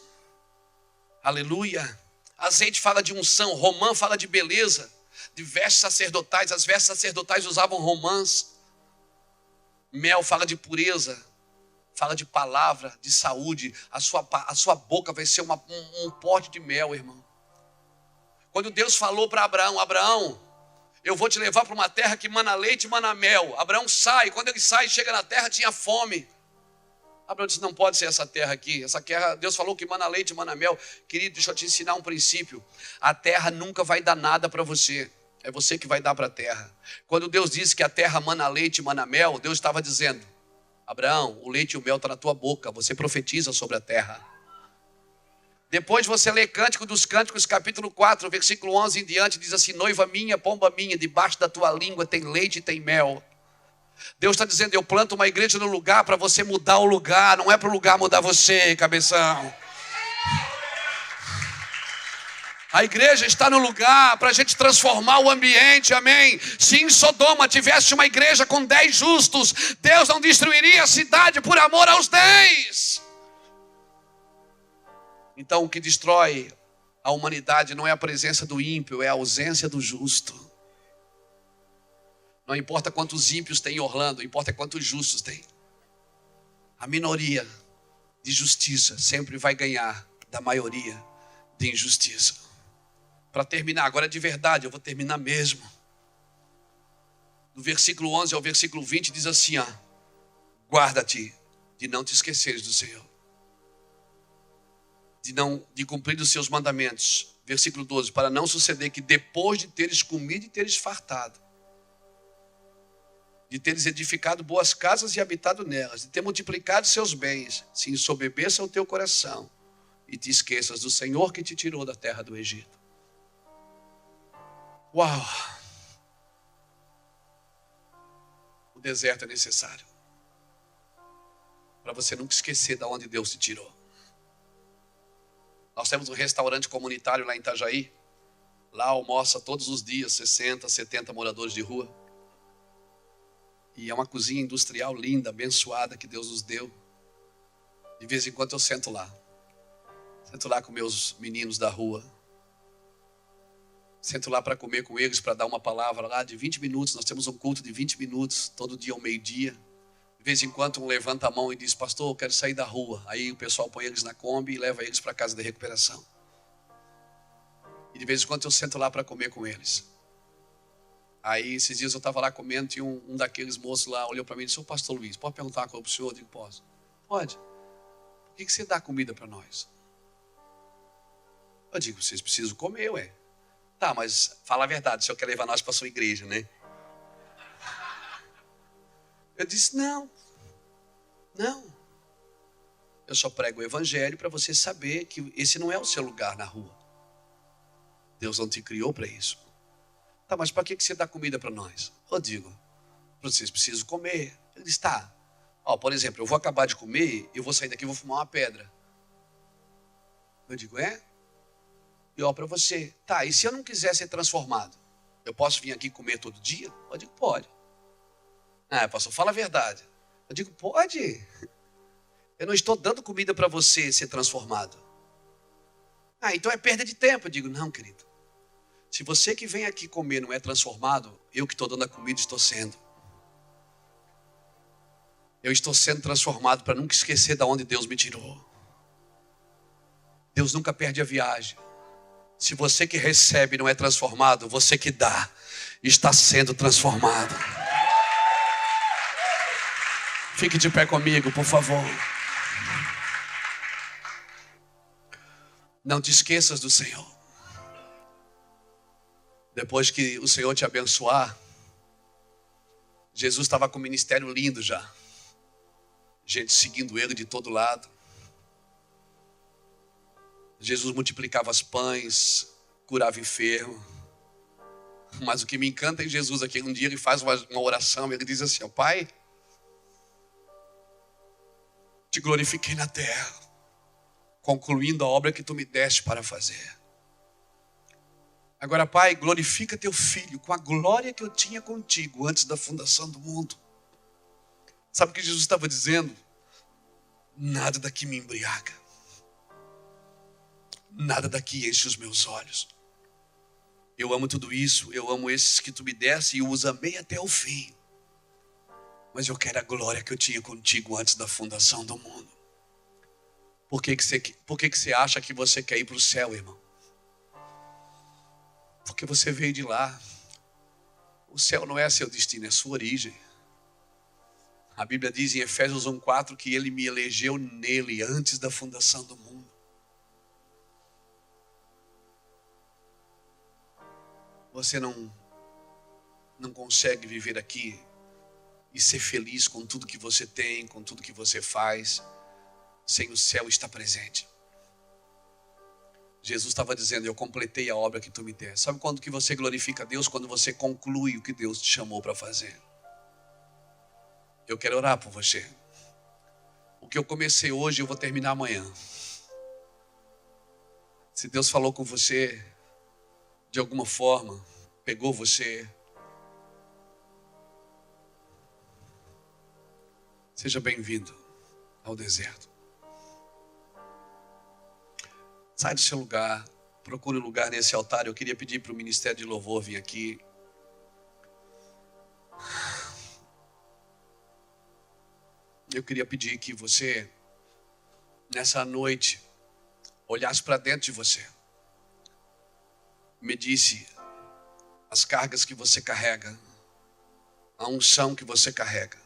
Aleluia. Azeite fala de unção, romã fala de beleza, de vestes sacerdotais. As vestes sacerdotais usavam romãs. Mel fala de pureza, fala de palavra, de saúde. A sua boca vai ser um pote de mel, irmão. Quando Deus falou para Abraão, Abraão, eu vou te levar para uma terra que mana leite e mana mel. Abraão sai, quando ele sai, chega na terra, tinha fome. Abraão disse, não pode ser essa terra aqui. Essa terra, Deus falou que mana leite e mana mel. Querido, deixa eu te ensinar um princípio. A terra nunca vai dar nada para você. É você que vai dar para a terra. Quando Deus disse que a terra mana leite e mana mel, Deus estava dizendo, Abraão, o leite e o mel estão na tua boca. Você profetiza sobre a terra. Depois você lê Cântico dos Cânticos, capítulo 4, versículo 11 em diante, diz assim, noiva minha, pomba minha, debaixo da tua língua tem leite e tem mel. Deus está dizendo, eu planto uma igreja no lugar para você mudar o lugar, não é para o lugar mudar você, cabeção. A igreja está no lugar para a gente transformar o ambiente, amém? Se em Sodoma tivesse uma igreja com 10 justos, Deus não destruiria a cidade por amor aos 10. Então o que destrói a humanidade não é a presença do ímpio, é a ausência do justo. Não importa quantos ímpios tem em Orlando, importa quantos justos tem. A minoria de justiça sempre vai ganhar da maioria de injustiça. Para terminar, agora de verdade, eu vou terminar mesmo. Do versículo 11 ao versículo 20 diz assim, ó, guarda-te de não te esqueceres do Senhor. De cumprir os seus mandamentos. Versículo 12, para não suceder que depois de teres comido e teres fartado, de teres edificado boas casas e habitado nelas, de ter multiplicado seus bens, se ensoberbeça o teu coração e te esqueças do Senhor que te tirou da terra do Egito. Uau! O deserto é necessário para você nunca esquecer de onde Deus te tirou. Nós temos um restaurante comunitário lá em Itajaí. Lá almoça todos os dias 60, 70 moradores de rua. E é uma cozinha industrial linda, abençoada que Deus nos deu. De vez em quando eu sento lá. Sento lá com meus meninos da rua. Sento lá para comer com eles, para dar uma palavra lá de 20 minutos. Nós temos um culto de 20 minutos, todo dia ao meio-dia. De vez em quando um levanta a mão e diz, pastor, eu quero sair da rua. Aí o pessoal põe eles na Kombi e leva eles para a casa de recuperação. E de vez em quando eu sento lá para comer com eles. Aí esses dias eu estava lá comendo e um daqueles moços lá olhou para mim e disse, ô pastor Luiz, pode perguntar uma coisa para o senhor? Eu digo, posso. Pode. Por que você dá comida para nós? Eu digo, vocês precisam comer, ué. Tá, mas fala a verdade, o senhor quer levar nós para a sua igreja, né? Eu disse, não. Eu só prego o evangelho para você saber que esse não é o seu lugar na rua. Deus não te criou para isso. Tá, mas para que você dá comida para nós? Eu digo, vocês precisam comer. Ele disse, tá. Ó, por exemplo, eu vou acabar de comer, eu vou sair daqui e vou fumar uma pedra. Eu digo, é? E ó, para você, tá, e se eu não quiser ser transformado? Eu posso vir aqui comer todo dia? Eu digo, pode. Ah, pastor, fala a verdade. Eu digo, pode. Eu não estou dando comida para você ser transformado. Ah, então é perda de tempo. Eu digo, não, querido. Se você que vem aqui comer não é transformado, eu que estou dando a comida estou sendo. Eu estou sendo transformado para nunca esquecer de onde Deus me tirou. Deus nunca perde a viagem. Se você que recebe não é transformado, você que dá está sendo transformado. Fique de pé comigo, por favor. Não te esqueças do Senhor. Depois que o Senhor te abençoar, Jesus estava com um ministério lindo já. Gente seguindo ele de todo lado. Jesus multiplicava os pães, curava enfermo. Mas o que me encanta em Jesus é que um dia ele faz uma oração, ele diz assim: ó, Pai, te glorifiquei na terra, concluindo a obra que tu me deste para fazer. Agora, Pai, glorifica teu filho com a glória que eu tinha contigo antes da fundação do mundo. Sabe o que Jesus estava dizendo? Nada daqui me embriaga. Nada daqui enche os meus olhos. Eu amo tudo isso, eu amo esses que tu me deste e eu os amei até o fim. Mas eu quero a glória que eu tinha contigo antes da fundação do mundo. Por que você acha que você quer ir para o céu, irmão? Porque você veio de lá. O céu não é seu destino, é sua origem. A Bíblia diz em Efésios 1:4 que ele me elegeu nele antes da fundação do mundo. Você não consegue viver aqui e ser feliz com tudo que você tem, com tudo que você faz, sem o céu estar presente. Jesus estava dizendo: eu completei a obra que tu me deste. Sabe quando que você glorifica a Deus? Quando você conclui o que Deus te chamou para fazer. Eu quero orar por você. O que eu comecei hoje eu vou terminar amanhã. Se Deus falou com você de alguma forma, pegou você, seja bem-vindo ao deserto. Sai do seu lugar, procure um lugar nesse altar. Eu queria pedir para o Ministério de Louvor vir aqui. Eu queria pedir que você, nessa noite, olhasse para dentro de você. Medisse as cargas que você carrega, a unção que você carrega.